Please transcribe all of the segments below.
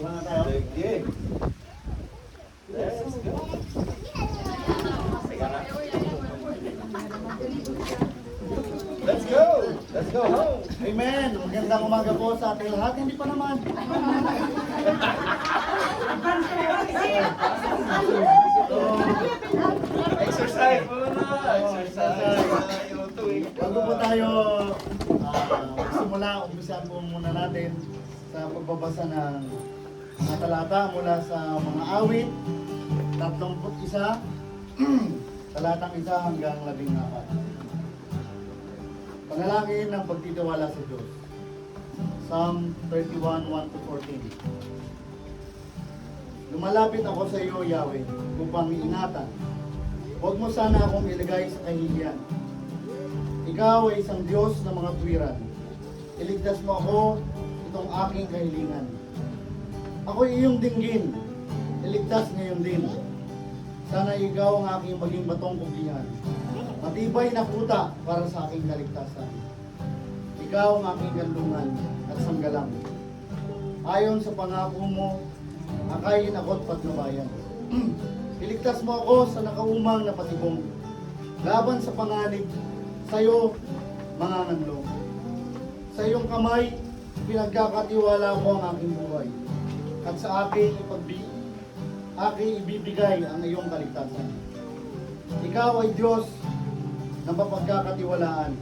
Wala na tayo. Sige. Let's go. Let's go! Let's go home! Amen! Magandang umaga po sa ating lahat. Hindi pa naman. Exercise muna! Exercise! Bago po tayo simula, umpisahan po muna natin sa pagbabasa ng mga talata mula sa mga awit, 31, talatang 1 hanggang 14. Panalangin ng pagtitiwala sa Diyos. Psalm 31, 1-14. Lumalapit ako sa iyo, Yahweh, upang iingatan. Huwag mo sana akong ilagay sa kahihiyan. Ikaw ay isang Diyos ng mga tuwiran. Iligtas mo ako itong aking kahilingan. Ako'y iyong dinggin. Iligtas ngayon din. Sana ikaw ang aking maging batong kublihan. Matibay na kuta para sa aking kaligtasan. Ikaw ang aking gandungan at sanggalang. Ayon sa pangako mo, akayin ako't patnubayan. Iligtas mo ako sa nakaumang na patibong. Laban sa panganib, sa'yo manganganlong. Sa iyong kamay, pinagkakatiwala mo ang aking buhay. At sa aking ibibigay ang iyong kaligtasan. Ikaw ay Diyos na mapagkakatiwalaan.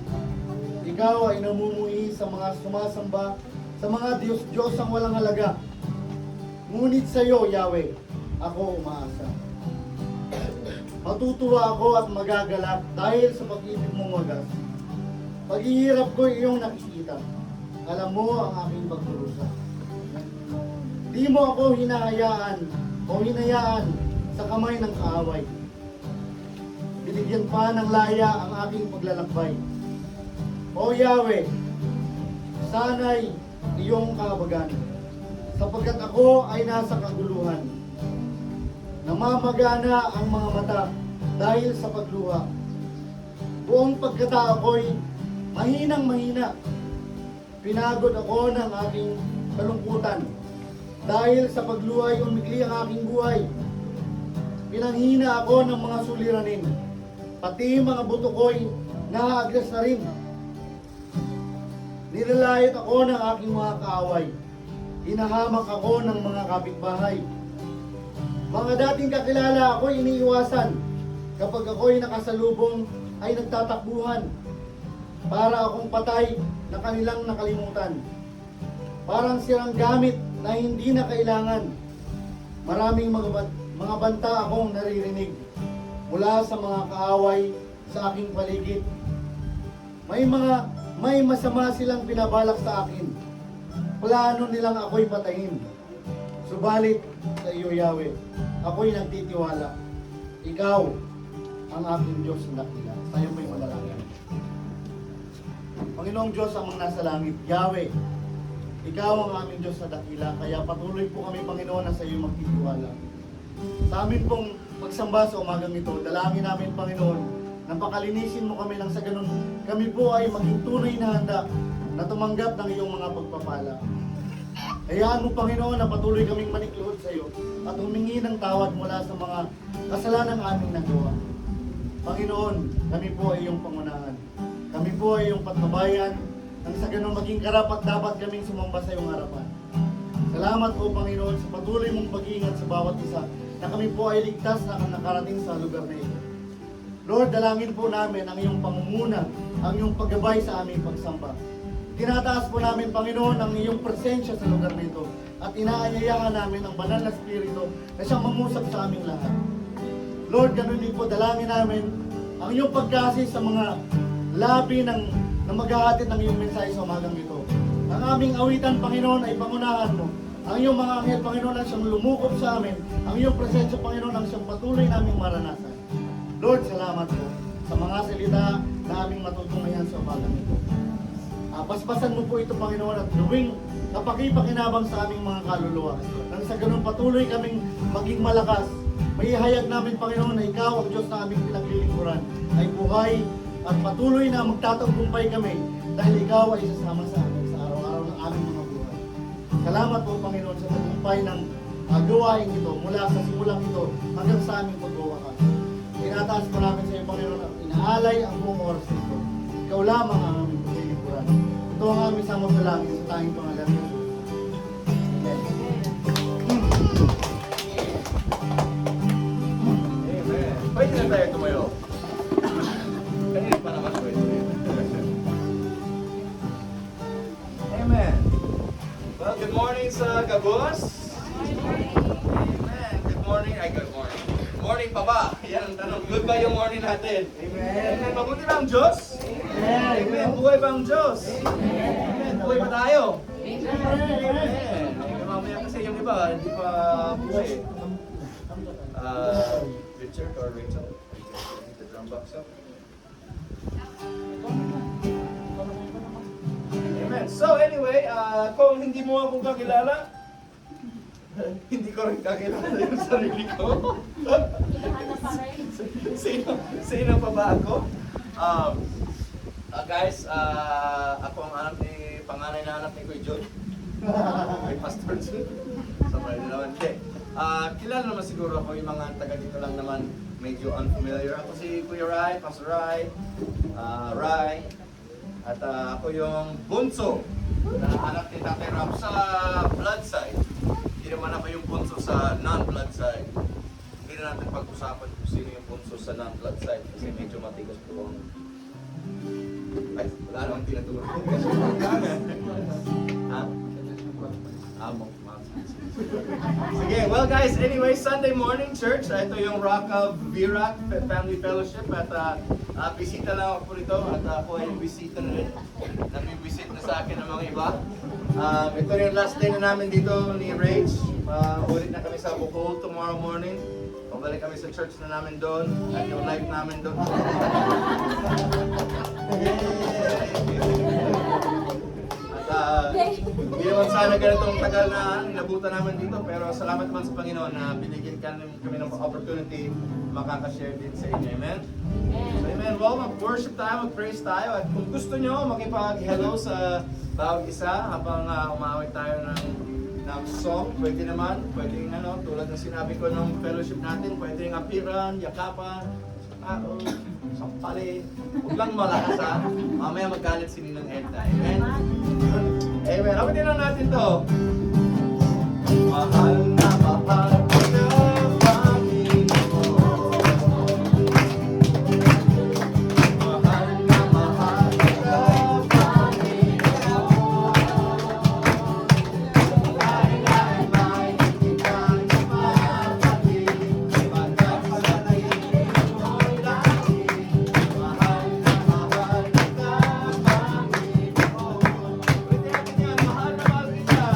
Ikaw ay namumuhi sa mga sumasamba, sa mga Diyos ang walang halaga. Ngunit sa iyo, Yahweh, ako umaasa. Matutuwa ako at magagalak dahil sa pag-ibig mong wagas. Paghihirap ko iyong nakikita. Alam mo ang aking pagdurusa. Di mo ako hinahayaan sa kamay ng kaaway. Binigyan pa ng laya ang aking paglalakbay. O Yahweh, sana'y iyong kahabagan, sapagkat ako ay nasa kaguluhan. Namamagana ang mga mata dahil sa pagluha. Buong pagkatao ko'y mahinang mahina. Pinagod ako ng aking kalungkutan. Dahil sa pagluha ay umigli ang aking buhay. Pinanghina ako ng mga suliranin. Pati mga buto ko'y nahaaglas na rin. Nilalayat ako ng aking mga kaaway. Hinahamak ako ng mga kapitbahay. Mga dating kakilala ako'y iniiwasan. Kapag ako'y nakasalubong ay nagtatakbuhan. Para akong patay na kanilang nakalimutan. Parang sirang gamit na hindi na kailangan. Maraming mga banta akong naririnig mula sa mga kaaway sa aking paligid. May masama silang pinabalak sa akin. Plano nilang ako'y patayin. Subalit sa iyo, Yahweh, ako'y nagtitiwala. Ikaw ang aking Diyos na dakila. Tayo may manalangin. Panginoong Diyos ang mga nasa langit, Yahweh, ikaw ang aming Diyos na dakila, kaya patuloy po kami, Panginoon, na sa iyo magtitiwala. Sa amin pong pagsamba sa umagang ito, dalangin namin, Panginoon, na pakalinisin mo kami nang sa ganun kami po ay maging tunay na handa na tumanggap ng iyong mga pagpapala. Hayaan mo, Panginoon, na patuloy kaming manikluhod sa iyo at humingi ng tawad mula sa mga kasalanang aming nagawa. Panginoon, kami po ay iyong pangunahan. Kami po ay iyong patnubayan nang sa ganun maging karapat dapat kaming sumamba sa iyong harapan. Salamat po, Panginoon, sa patuloy mong pag-iingat sa bawat isa na kami po ay ligtas na nakarating sa lugar na ito. Lord, dalangin po namin ang iyong pangunguna, ang iyong paggabay sa aming pagsamba. Tinataas po namin, Panginoon, ang iyong presensya sa lugar nito at inaanyayahan namin ang banal na Espiritu na siyang mamusap sa aming lahat. Lord, ganun din po, dalangin namin ang iyong pagkasi sa mga labi na maghahatid ng iyong mensahe sa umagang ito. Ang aming awitan, Panginoon, ay pangunahan mo. Ang iyong mga anghel, Panginoon, ang siyang lumukop sa amin. Ang iyong presensya, Panginoon, ang siyang patuloy naming maranasan. Lord, salamat po sa mga salita na aming matutungayan sa umagang ito. Paspasan mo po ito, Panginoon, at gawing kapakipakinabang sa aming mga kaluluwa. Nang sa ganun patuloy kaming maging malakas. Maihayag namin, Panginoon, na ikaw ang Diyos na aming pinaglilingkuran ay buhay at patuloy na magtatagumpay kami dahil ikaw ay sasama sa amin sa araw-araw ng aming mga buhay. Salamat po, Panginoon, sa tagumpay tagumpay ng gawain ito mula sa simulang ito hanggang sa aming pagwawakas. Tinataas po namin sa iyo, Panginoon, inaalay ang buong oras nito. Ikaw lamang ang aming paglilingkuran. Ito ang aming samot sa langit sa tanging pangalan ni Jesus. Amen. Pwede na tayo tumayo. Kanina pa naman pwede. Amen. Well, good morning sa Gabos. Amen. Good morning. Ay, good morning. Morning pa ba? Yan ang tanong. Good ba yung morning natin? Amen. Mabuti ba ang Diyos? Amen. Buhay ba ang Diyos? Amen. Buhay ba tayo? Amen. Mamaya kasi yung iba, hindi pa buhay. Richard or Rachel? The drum box up. Amen. So anyway, kung hindi mo ako kakilala, hindi ko rin kakilala yung sarili ko. sino pa ba ako? Guys, ako ang anak ni, panganay na anak ni Kuya John. Kay Pastor John. Sabay na naman. Okay. Kilala naman siguro ako yung mga taga dito lang naman medyo unfamiliar. Ako si Kuya Rai, Pastor Rai, Rai. At ako yung bunso na anak ni Tatay Ram sa blood side. Hindi naman ako yung bunso sa non-blood side. Hindi na natin pag-usapan kung sino yung bunso sa non-blood side kasi medyo matigas po ang... Ay, wala namang tinaturo. Ha? Amo. Sige, well guys, anyway, Sunday morning church. Ito yung Rock of Virac Family Fellowship at bisita lang ako po rito at ako ay bisita na rin. Nami-visit na sa akin ng mga iba. Ito yung last day na namin dito ni Rach. Ulit na kami sa Bohol tomorrow morning. Pabalik kami sa church na namin doon at yung life namin doon. At hindi naman sana ganitong tagal na inabutan namin dito pero salamat naman sa Panginoon na binigyan kami ng opportunity makaka-share din sa inyo. Amen? So, amen. Well, mag-worship tayo, mag-praise tayo at kung gusto nyo makipag-hello sa bawat isa habang umawit tayo ng song, pwede naman, pwedeng tulad ng sinabi ko ng fellowship natin, pwedeng apiran, yakapan, sampali, huwag lang malakas ha. Mamaya magalit si Ninang Edna. Amen? Amen. Awitin lang natin to. Mahal na mahal ka, Panginoon. Mahal na mahal ka, Panginoon. Kailan may ikang mapatid, magkasalay mo'y lagi. Mahal na mahal ka, Panginoon. Pwede natin yan, mahal na mahal kita.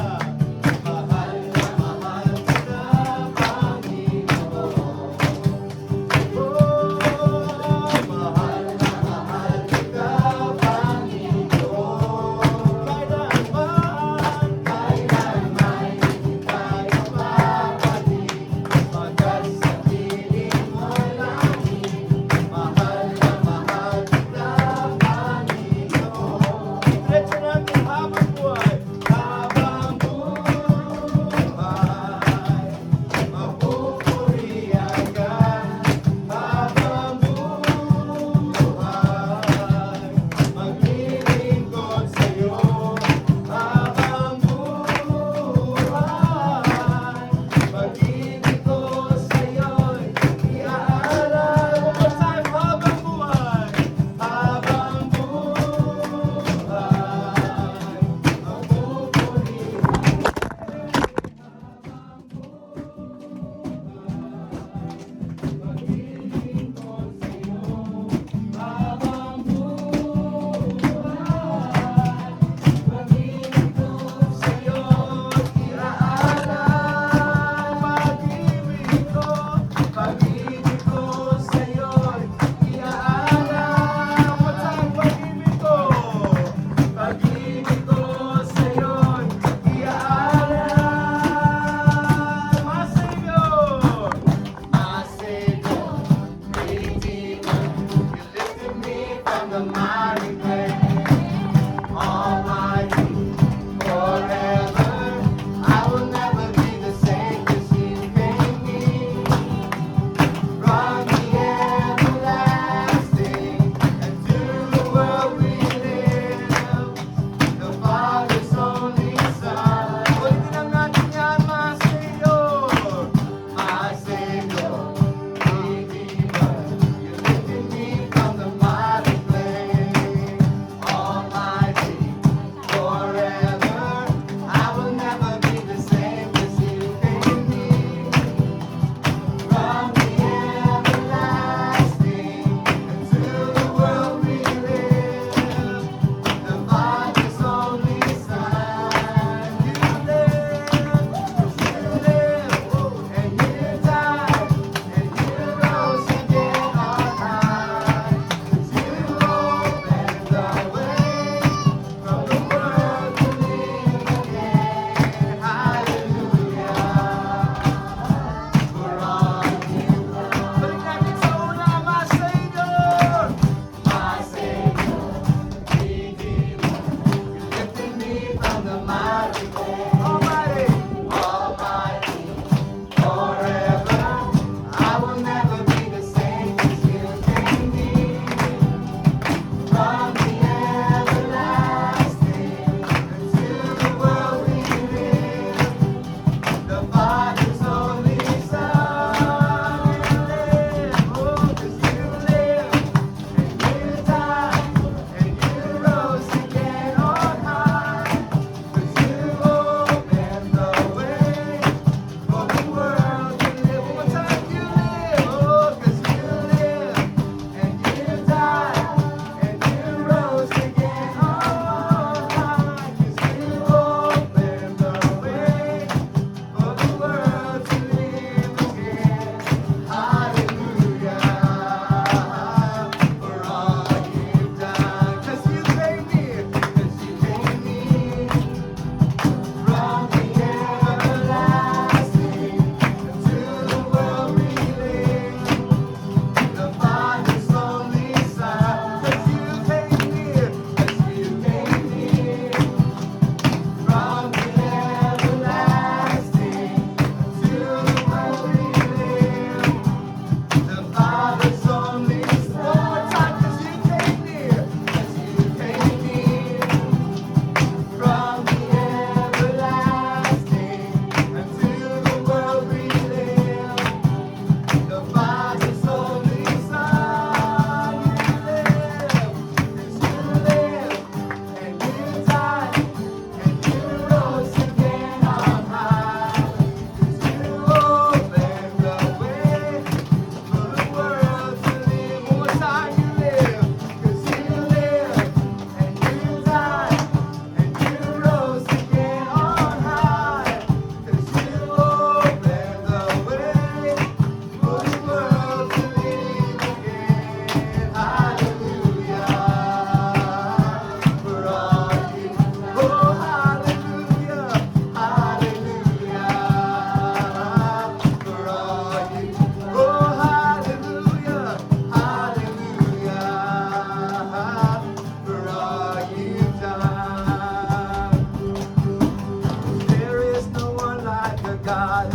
God.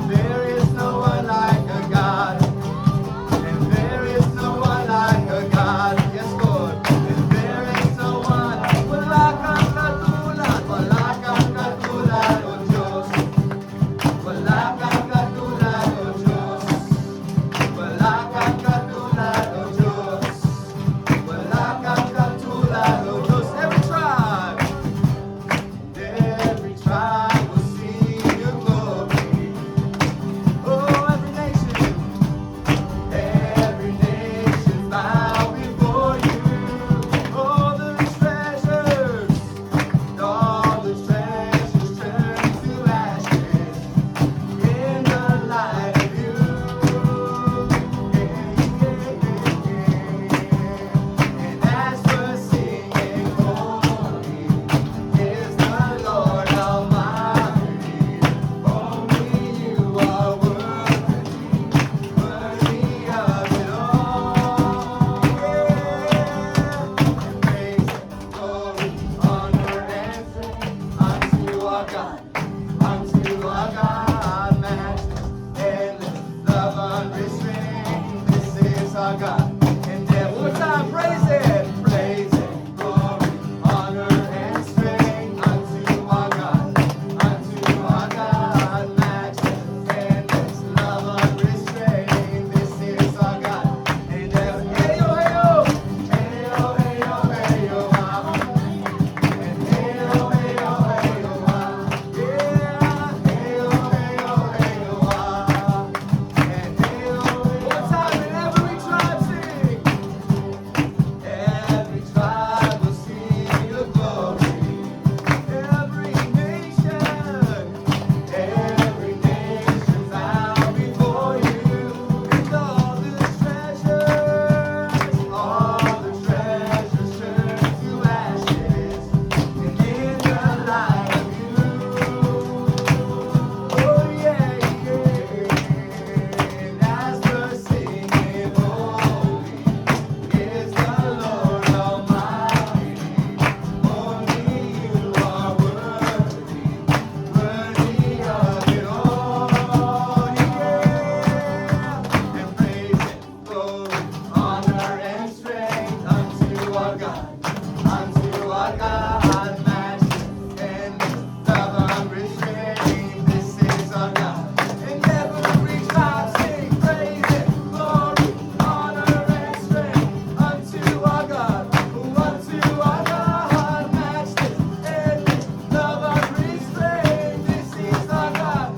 There is no one like a God. And there is no one like a God. Yes, Lord. And there is no one. Wala kang katulad. Wala kang katulad, O Diyos. Wala kang katulad, O Diyos. Wala kang katulad, O Diyos. Wala kang katulad, O Diyos. Every tribe will see your glory. Oh, every nation bow before you. All the treasures turn to ashes in the light of you. And as we're singing, holy is the Lord Almighty. Only you are worthy of it all. And praise, glory, honor, and strength unto our God, matchless, endless, love unrestrained. This is our God. And one more time, praise it, glory, honor, and strength unto our God, matchless, endless, love unrestrained. This is our God. And hey yo, hey yo, hey yo, hey yo, hey yo, and hey yo, hey yo, hey yo, yeah, hey yo, hey yo, hey yo, and hey yo, one time, and every tribe sing. Every tribe will see your glory. Every nation bow before you. And all the treasures turn to ashes. And in the light of you, oh yeah, yeah. And as we're singing, holy is the Lord Almighty. Only you are worthy of it all. Yeah. And praise and glory, honor and strength unto our God, matchless and love unrestrained. This is our God. And every tribe sing praise and glory, honor and strength unto our God, matchless and love unrestrained. This is our God.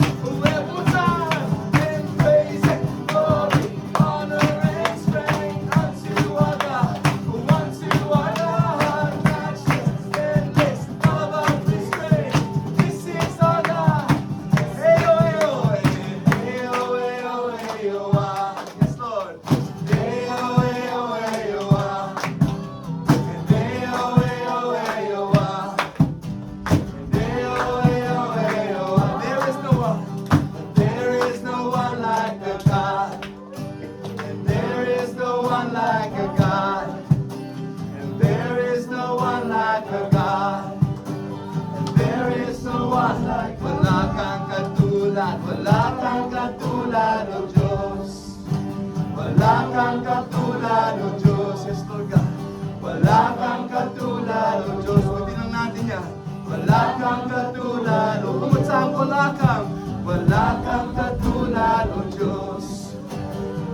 Every time and praise and glory, honor and strength unto our God, matchless endless love unrestrained. This is our God. Hey yo, hey yo, hey yo, hey yo, hey yo, yes Lord. Hey yo, hey yo, hey yo, and hey yo, hey yo, hey yo, and hey yo, hey yo, hey yo. There is no one like a God, and there is no one like a God, and there is no one like a God. There is no one like. Wala kang katulad, O Diyos. Wala kang katulad, O Diyos. Yes, Lord God. Wala kang katulad, O Diyos. Pwede lang natin yan. Wala kang katulad, O Kumatsang wala kang katulad, O Diyos.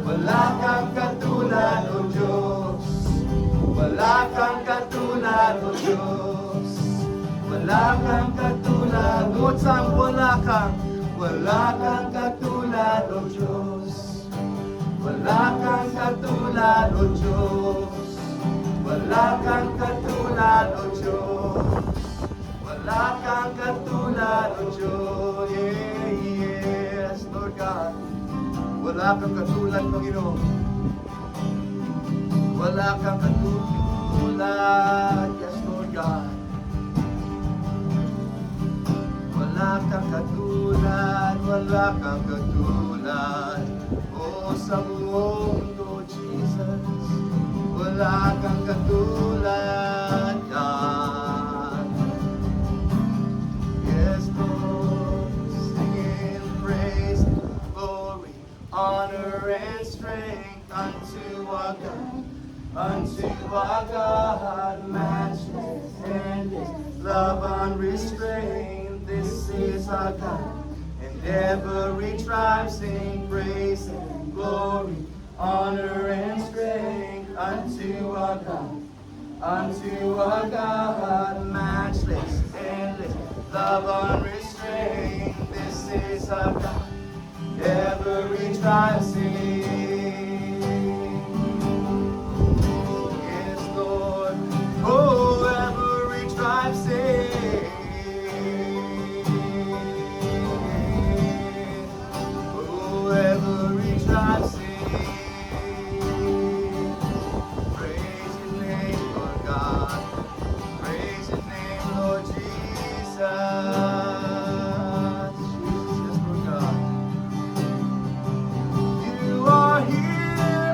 Wala kang katulad, O Diyos. Wala kang katulad, O Diyos. Wala kang katulad, Kumatsang wala kang katulad, O Diyos. Wala kang katulad, O Diyos. Wala kang katulad, O Diyos. Wala kang katulad, O Diyos. Yes, Lord God. Wala kang katulad, Panginoon. Wala kang katulad. Yes, Lord God. Wala kang katulad, wala kang katulad. Oh, sa buong mundo, Jesus, wala kang katulad, God. Yes, Lord. our God. And every tribe sing praise and glory, honor and strength unto our God. Unto our God, matchless, endless, love unrestrained. This is our God. Every tribe sing. Yes, Lord. Oh, every tribe sing. Oh, every tribe sing. Praise your name, Lord God. Praise your name, Lord Jesus. Jesus, yes, Lord God. You are here,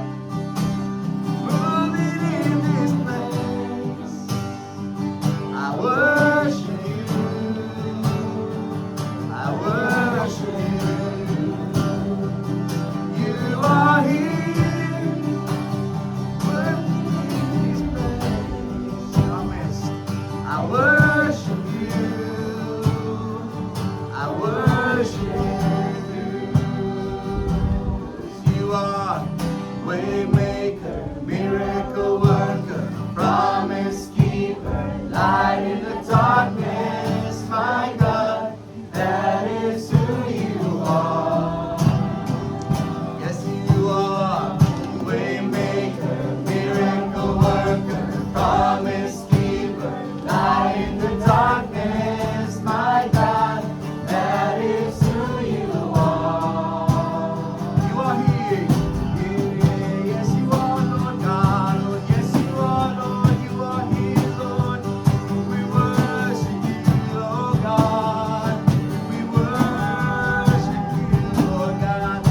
moving in this place. I worship you. I worship you. You are here, working in this place. Amen. I worship you. I worship you. You are waymaker, miracle worker, promise keeper, light in the darkness, my God, that is who you are. Yes, you are waymaker, miracle worker, promise keeper, light in the darkness, my God, that is who you are. You are here. Yes, you are, Lord God. Oh, yes, you are, Lord. You are here, Lord. We worship you, oh God. We worship you, Lord God.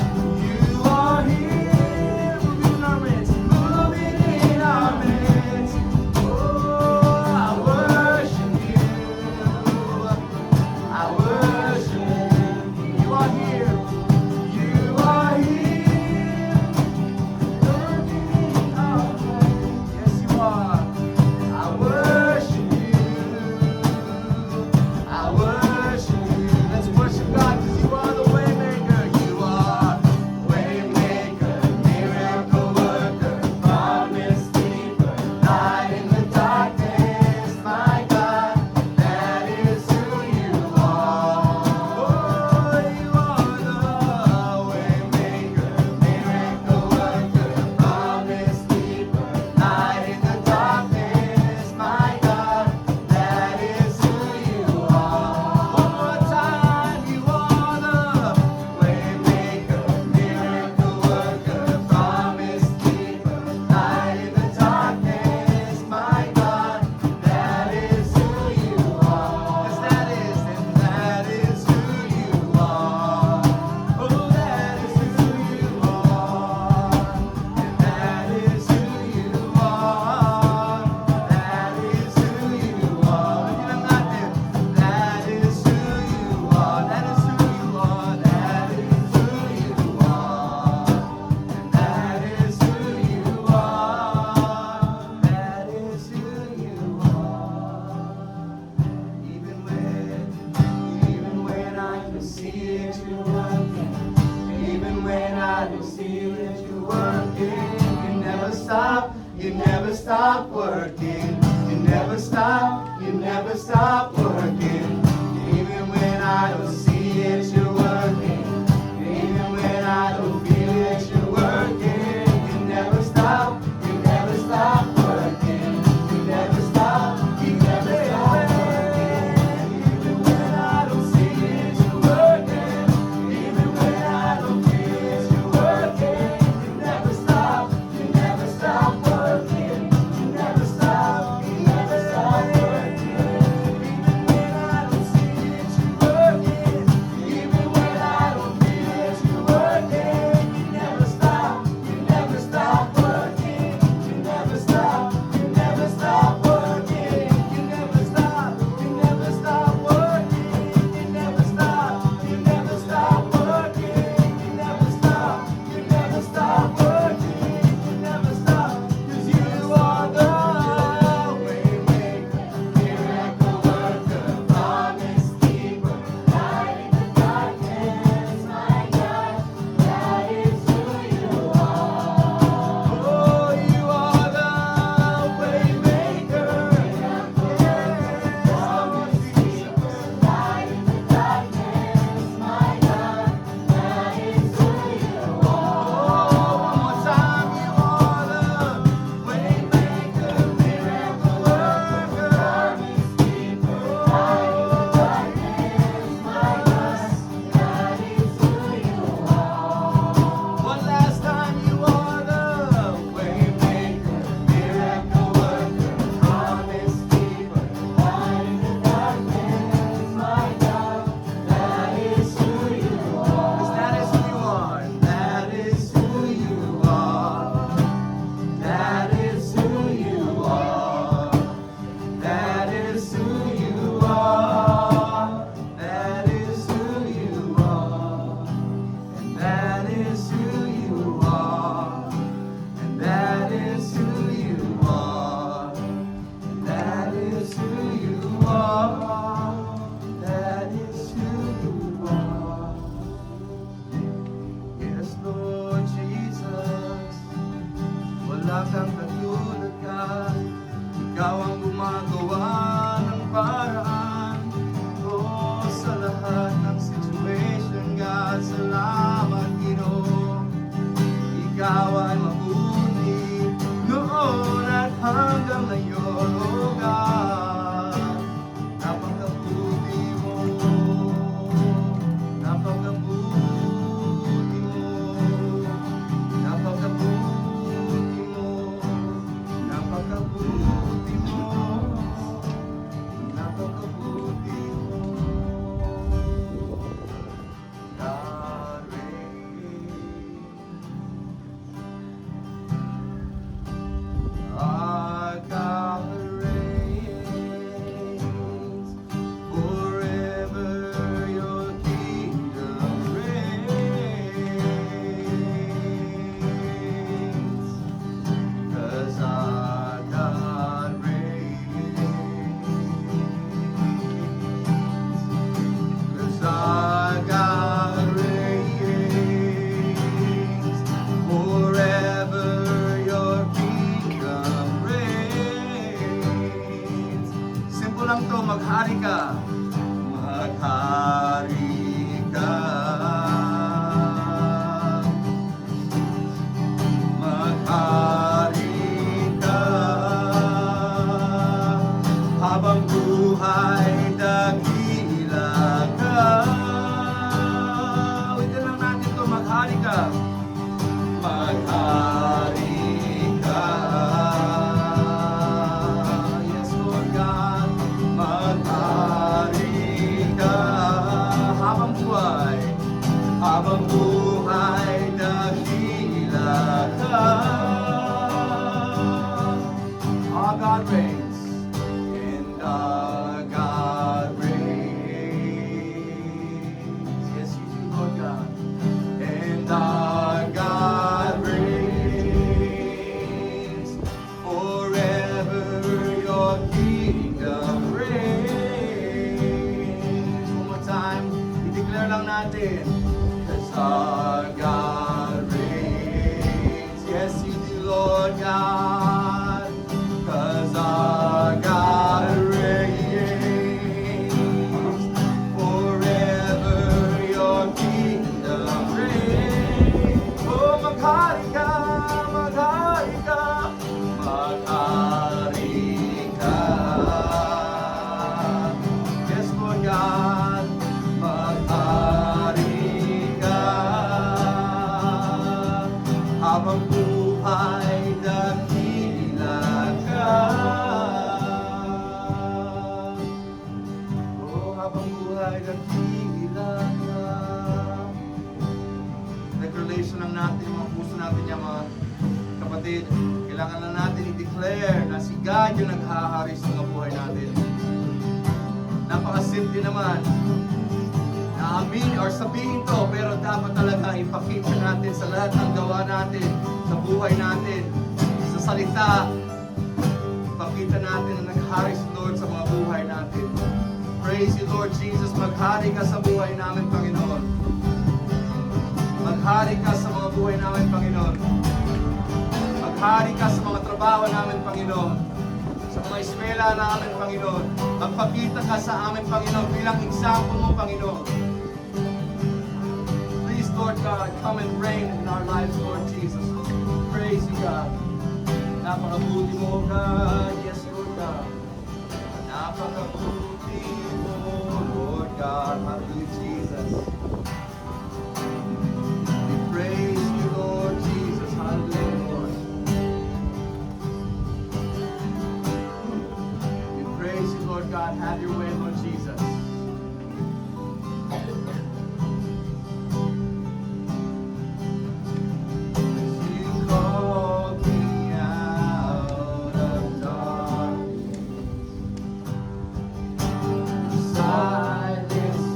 You are here, moving in our midst, moving in our midst. Oh, I worship you. I worship you. You are here. You are here, moving in our midst. Yes, you are. I worship you. I worship you. Let's worship God because you are the waymaker. You are waymaker, miracle worker, promise keeper, light in the darkness, my God, that is who you are. Oh, you are the waymaker, miracle worker, promise keeper, light in the darkness, my God, that is who you are. One more time, you are the waymaker, miracle worker, promise keeper, light in the darkness, my God, that is who you are. Yes, that is, and that is who you are. Oh, that is who you are, and that is who you are. That is who you are. Yun ang natin. That is who you are. That is who you are. That is who you are. And that is who you are. That is who you are. Even when I can see it, you're working. Even when I don't see it, you're working. You never stop. You never stop working. You never stop. You never stop working. Even when I don't see it, you're working. Even when I don't feel it, you're working. You never stop. You never stop working. You never stop. You never stop working. Even when I don't see it, you're working. Even when I don't feel it, you're working. You never stop. You never stop working. You never stop. You never stop working. Even declare lang natin. 'Cause our God reigns. Yes, you do, Lord God. 'Cause our God reigns. Forever your kingdom reigns. Oh, maghari ka, maghari ka, maghari ka. Yes, Lord God, maghari ka. Habang buhay, dakila ka. Oh, habang buhay, dakila ka. Declaration lang natin, mga puso natin yan, mga kapatid. Kailangan lang natin i-declare na si God yung naghahari sa mga buhay natin. Napakasimple naman na amin or sabihin to, pero dapat talaga ipakita natin sa lahat ng gawa natin, sa buhay natin, sa salita. Ipakita natin na naghari si Lord sa mga buhay natin. Praise you, Lord Jesus. Maghari ka sa buhay namin, Panginoon. Maghari ka sa mga buhay namin, Panginoon. Maghari ka sa mga trabaho namin, Panginoon. Sa mga eskwela namin, Panginoon. Magpakita ka sa amin, Panginoon, bilang example mo, Panginoon. Please, Lord God, come and reign in our lives, Lord Jesus. Praise you, God. Napakabuti mo, God. Yes, Lord God. Napakabuti mo, Lord God. Hallelujah, Jesus. We praise you, Lord Jesus. Hallelujah, Lord. We praise you, Lord God. Have your way, Lord Jesus. You called me out of darkness. Silence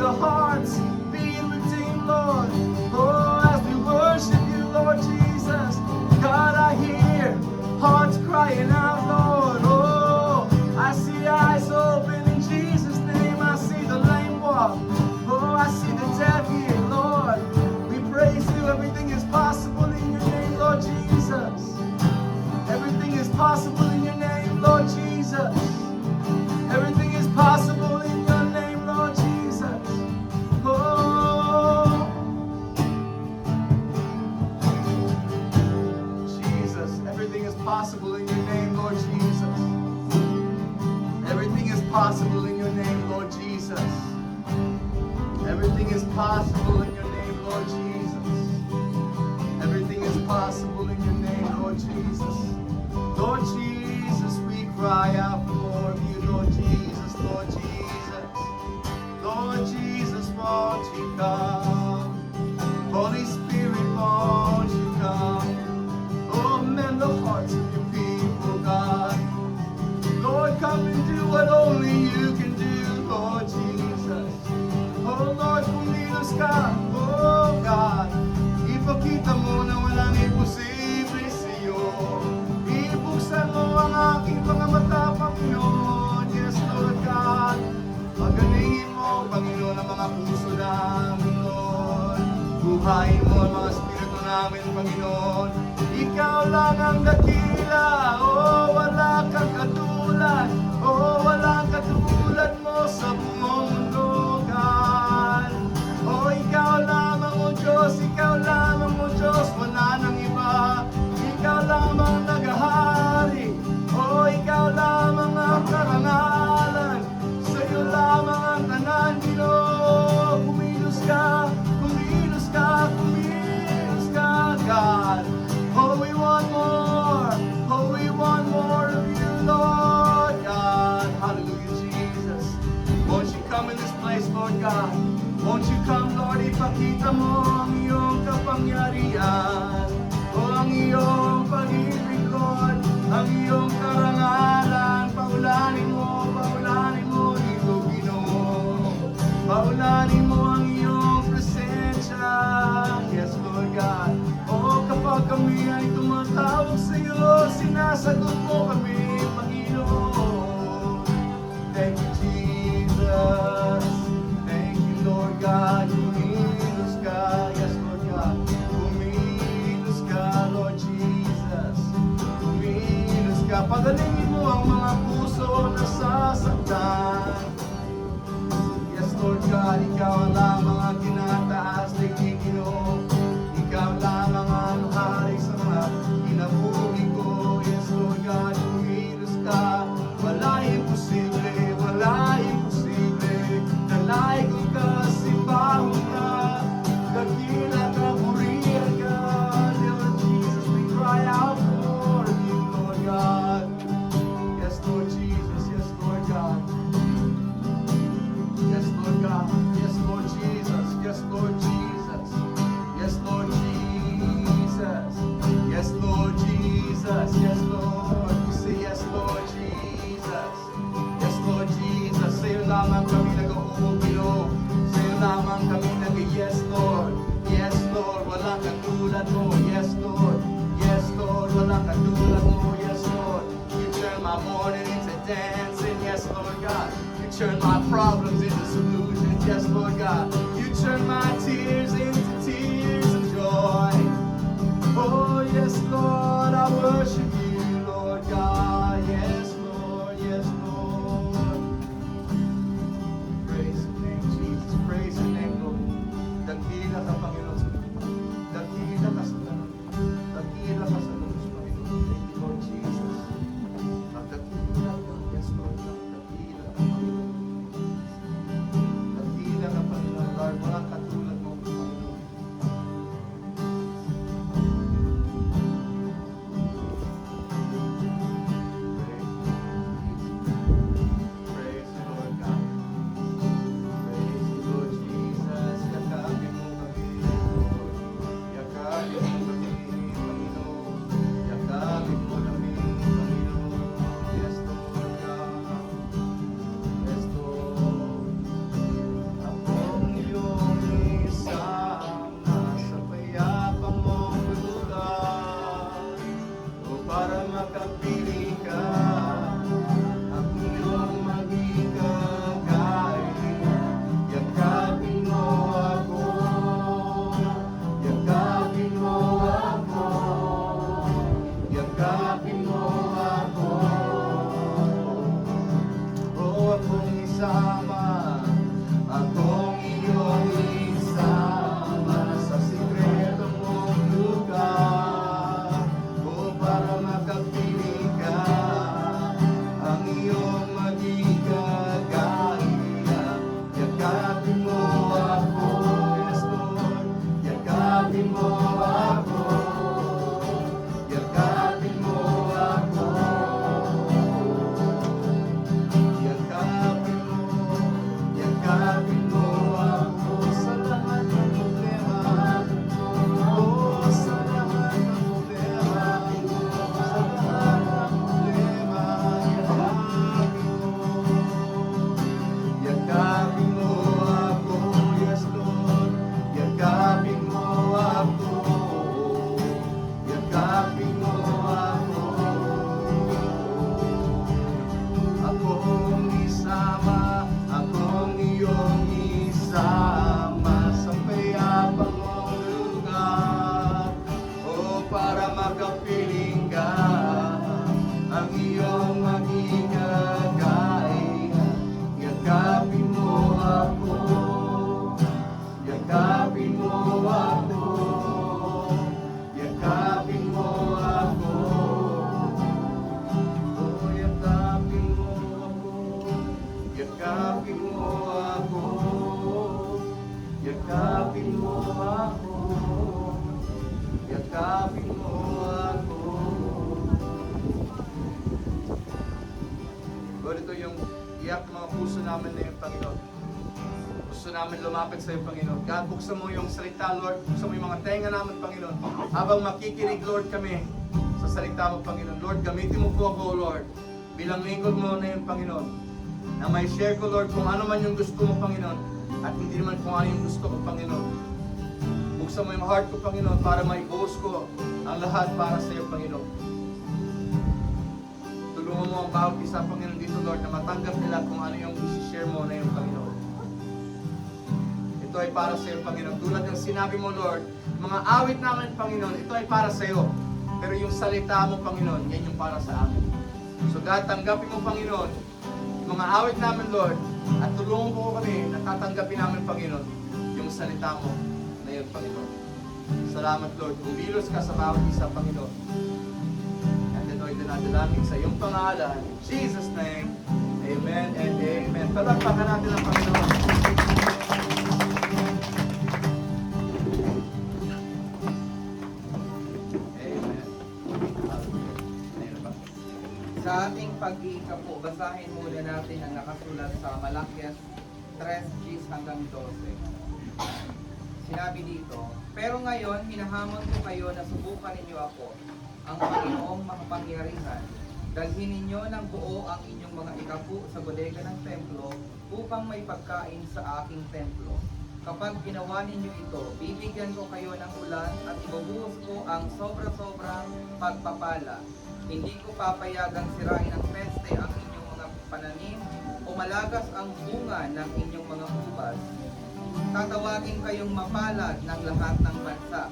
the hearts being redeemed, Lord. Oh, as we worship you, Lord Jesus, God, I hear hearts crying out, Lord. Oh, I see eyes open in Jesus' name. I see the lame walk. Oh, I see the deaf hear, Lord. We praise you. Everything is possible in your name, Lord Jesus. Everything is possible in your name, Lord Jesus. Everything is possible in your name, Lord Jesus. Oh, Jesus, everything is possible in your name, Lord Jesus. Everything is possible in your name, Lord Jesus. Everything is possible in your name, Lord Jesus. Everything is possible in your name, Lord Jesus. Lord Jesus, we cry out for more of you, Lord Jesus, Lord Jesus. Lord Jesus, won't you come? Holy Spirit, won't you come? Oh, mend the hearts of your people, God. Lord, come and do what only you can do, Lord Jesus. Oh, Lord, kumilos ka, oh God. Ipakita mo na walang imposible sa'yo. Ibuksan mo ang aking mga mata, Panginoon. Yes, Lord God. Pagalingin mo, Panginoon, ang mga puso namin, Lord. Buhayin mo ang mga espiritu namin, Panginoon. Ikaw lang ang dakila, oh, wala kang katulad. Oh, walang katulad mo sa buong mundo, God. Oh, ikaw lamang, oh Diyos, ikaw lamang, oh Diyos, wala nang iba. Ikaw lamang naghahari, oh, ikaw lamang ang karangalan. Sa'yo lamang ang tanan, Ginoo. Kumilos ka, kumilos ka, kumilos ka, God. Oh, we want more. Oh, we want more of you, Lord God. Hallelujah, Jesus. Won't you come in this place, Lord God? Won't you come, Lord, ipakita mo ang iyong kapangyarihan. Oh, ang iyong pag-ibig, Lord. Ang iyong karangalan. Paulanin mo dito, Ginoo. Paulanin mo ang iyong presensya. Yes, Lord God. Oh, kapag kami ay tumatawag sa iyo, sinasagot mo kami, Panginoon. Thank you, Jesus. Thank you, Lord God. Kumilos ka. Yes, Lord God. Kumilos ka, Lord Jesus. Kumilos ka. Pagalingin mo ang mga puso na sasaktan. Yes, Lord God. Ikaw ang lamang ang tinataas na Ginoo. Ikaw lamang ang hari sa mga kinabuhi ko. Yes, Lord God, kumilos ka. Wala imposible, wala imposible. Nalay kong kasibahon ka. Dakila ka, purihan ka. Lord Jesus, we cry out for you, Lord God. Yes, Lord Jesus, yes, Lord God. Yes, Lord God. Yes, Lord Jesus. Yes, Lord Jesus. Yes, Lord Jesus. Yes, Lord Jesus. Yes, Lord. We say yes, Lord Jesus. Yes, Lord Jesus. Sa'yo lamang kami nag-uubilo. Sa'yo lamang kami nag-yes, Lord. Yes, Lord. Walang katulad mo. Yes, Lord. Yes, Lord. Walang katulad mo. Yes, Lord. You turn my morning into dancing. Yes, Lord God. You turn my problems into solutions. Yes, Lord God. You turn my tears into tears of joy. Oh, yes, Lord, I worship you, Lord God. Yes, Lord, yes, Lord. Praise your name, Jesus. Praise your name, Lord. Dakila ka, Panginoon. Dakila ka sa tanong. Dakila ka sa lubos, Panginoon. Thank you, Lord Jesus. Dakila ka, yes, Lord. Dakila ka, Panginoon. Dakila ka, Panginoon. namin lumapit sa iyo, Panginoon. God, buksan mo yung salita, Lord. Buksan mo yung mga tenga namin, Panginoon. Habang makikinig, Lord, kami sa salita mo, Panginoon. Lord, gamitin mo po ako, Lord. Bilang lingkod mo na yung Panginoon. Na may share ko, Lord, kung ano man yung gusto mo, Panginoon. At hindi naman kung ano yung gusto ko, Panginoon. Buksan mo yung heart ko, Panginoon, para maibuhos ko ang lahat para sa iyo, Panginoon. Tulungan mo ang bawat isa, Panginoon, dito, Lord, na matanggap nila kung ano yung isi-share mo na yung Panginoon. Ito ay para sa iyo, Panginoon. Tulad ng sinabi mo, Lord, mga awit namin, Panginoon, ito ay para sa iyo. Pero yung salita mo, Panginoon, yan yung para sa amin. So God, tanggapin mo, Panginoon, mga awit namin, Lord, at tulungan mo kami na tatanggapin namin, Panginoon, yung salita mo na yun, Panginoon. Salamat, Lord. Kumilos ka sa bawat isa, Panginoon. At ito ay dinadalangin sa iyong pangalan. In Jesus' name, amen and amen. Palakpakan natin ang Panginoon. Amen. Ayun ba? Sa ating pag-iika po, basahin muna natin ang nakasulat sa Malakias 3:10 hanggang 12. Sinabi dito, pero ngayon, hinahamon ko kayo na subukan ninyo ako, ang Panginoong makapangyarihan. Dalhin ninyo ng buo ang inyong mga ikapu sa bodega ng templo upang may pagkain sa aking templo. Kapag ginawa ninyo ito, bibigyan ko kayo ng ulan at ibubuhos ko ang sobra-sobrang pagpapala. Hindi ko papayagang sirain ng peste ang inyong mga pananim o malagas ang bunga ng inyong mga ubas. Tatawagin kayong mapalad ng lahat ng bansa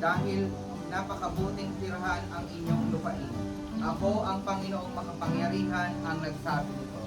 dahil napakabuting tirahan ang inyong lupain. Ako ang Panginoong makapangyarihan ang nagsabi nito.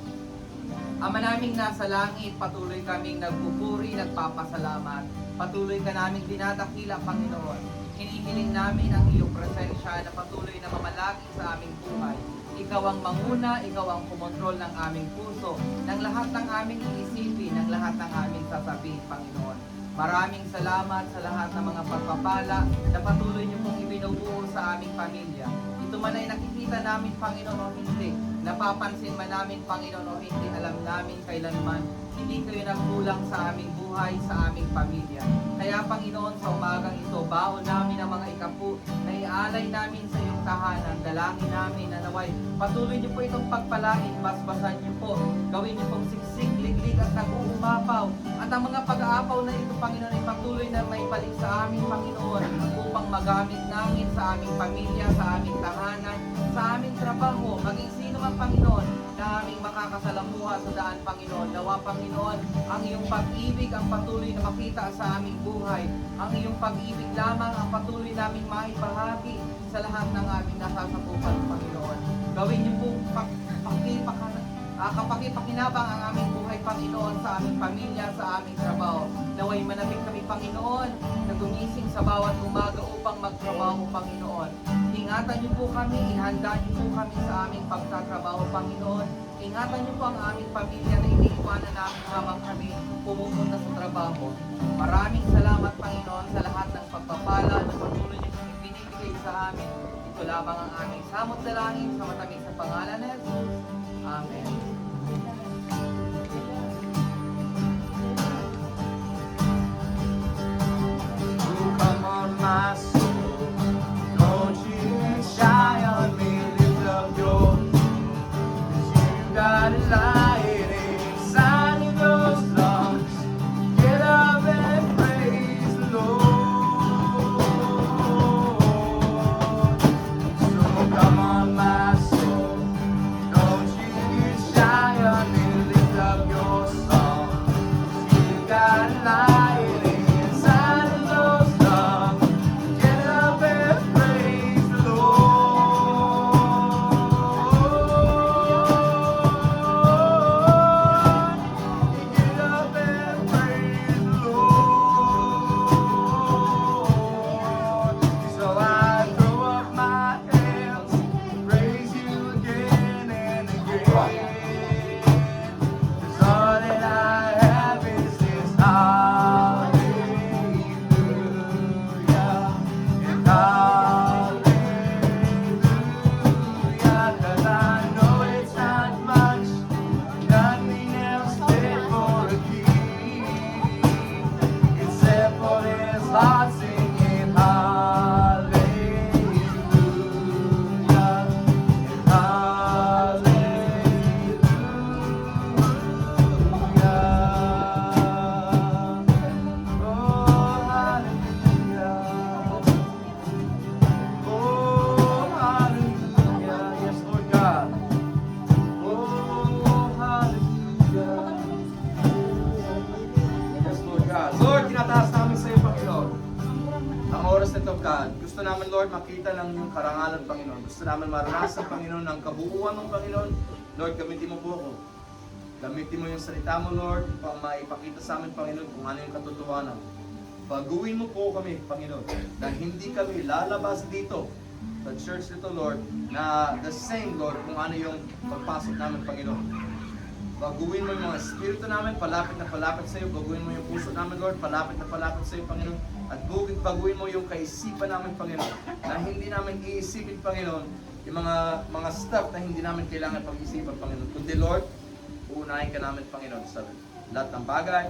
Ama naming nasa langit, patuloy kaming nagpupuri, nagpapasalamat. Patuloy ka naming dinadakila, Panginoon. Hinihiling namin ang iyong presensya na patuloy na mamalagi sa aming buhay. Ikaw ang manguna, ikaw ang kumontrol ng aming puso, ng lahat ng aming iisipin, ng lahat ng aming sasabihin, Panginoon. Maraming salamat sa lahat ng mga pagpapala na patuloy niyo pong ibinubuo sa aming pamilya. Ito man ay nakikita namin, Panginoon, o hindi. Napapansin man namin, Panginoon, o hindi. Alam namin kailanman hindi kayo nagkulang sa aming buhay, sa aming pamilya. Kaya, Panginoon, sa umagang ito, baon namin ang mga ikapu na iaalay namin sa iyong tahanan. Dalangin namin na naway patuloy niyo po itong pagpalain, basbasan niyo po. Gawin niyo pong siksik, liglig at nag-uumapaw. At ang mga pag-aapaw na ito, Panginoon, ay patuloy na may balik sa aming Panginoon upang magamit namin sa aming pamilya, sa aming tahanan, sa aming trabaho, maging sino man, Panginoon, na aming makakasalamuha sa daan, Panginoon. Nawa, Panginoon, ang iyong pag-ibig ang patuloy na makita sa aming buhay. Ang iyong pag-ibig lamang ang patuloy naming maibahagi sa lahat ng aming nasasakupan, Panginoon. Gawin niyo pong kapakipakinabang ang aming buhay, Panginoon, sa aming pamilya, sa aming trabaho. Naway manabik kami, Panginoon, na gumising sa bawat umaga upang magtrabaho, Panginoon. Ingatan niyo po kami, ihanda niyo po kami sa aming pagtatrabaho, Panginoon. Ingatan niyo po ang aming pamilya na iniiwanan namin habang kami pumupunta sa trabaho. Maraming salamat, Panginoon, sa lahat ng pagpapala na patuloy niyo pong ibinibigay sa amin. Ito lamang ang aming samot dalangin sa matamis sa pangalan ni Jesus. Amen. Oh, come on, my soul. Don't you shy on me, lift up your voice. You got a light inside of those lungs. Get up and praise the Lord. So come on, my soul. Don't you shy Lord, tinataas namin sa iyo, Panginoon. Ang oras nito, God, gusto namin, Lord, makita ng iyong karangalan, Panginoon. Gusto namin maranasan, Panginoon, ng kabuuan ng Panginoon. Lord, gamitin mo po ako. Gamitin mo yung salita mo, Lord, upang maipakita sa amin, Panginoon, kung ano yung katotohanan. Baguhin mo po kami, Panginoon, na hindi kami lalabas dito sa church nito, Lord, na the same, Lord, kung ano yung pagpasok namin, Panginoon. Baguhin mo yung mga espiritu namin, palapit na palapit sa iyo. Baguhin mo yung puso namin, Lord, palapit na palapit sa iyo, Panginoon. At baguhin mo yung kaisipan namin, Panginoon, na hindi namin iisipin, Panginoon, yung mga stuff na hindi namin kailangan pag-isipan, Panginoon. Kundi, Lord, uunahin ka namin, Panginoon, sa lahat ng bagay,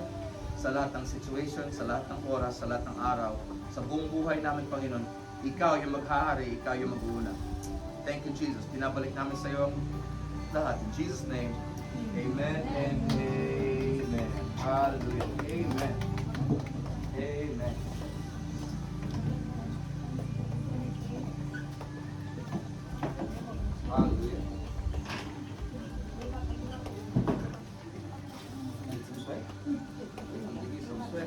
sa lahat ng situation, sa lahat ng oras, sa lahat ng araw, sa buong buhay namin, Panginoon. Ikaw yung maghahari, ikaw yung mag-uuna. Thank you, Jesus. Pinabalik namin sa iyo ang lahat. In Jesus' name, amen and amen. Hallelujah. Amen. Amen. Hallelujah. Need some sweat? I'll give you some sweat.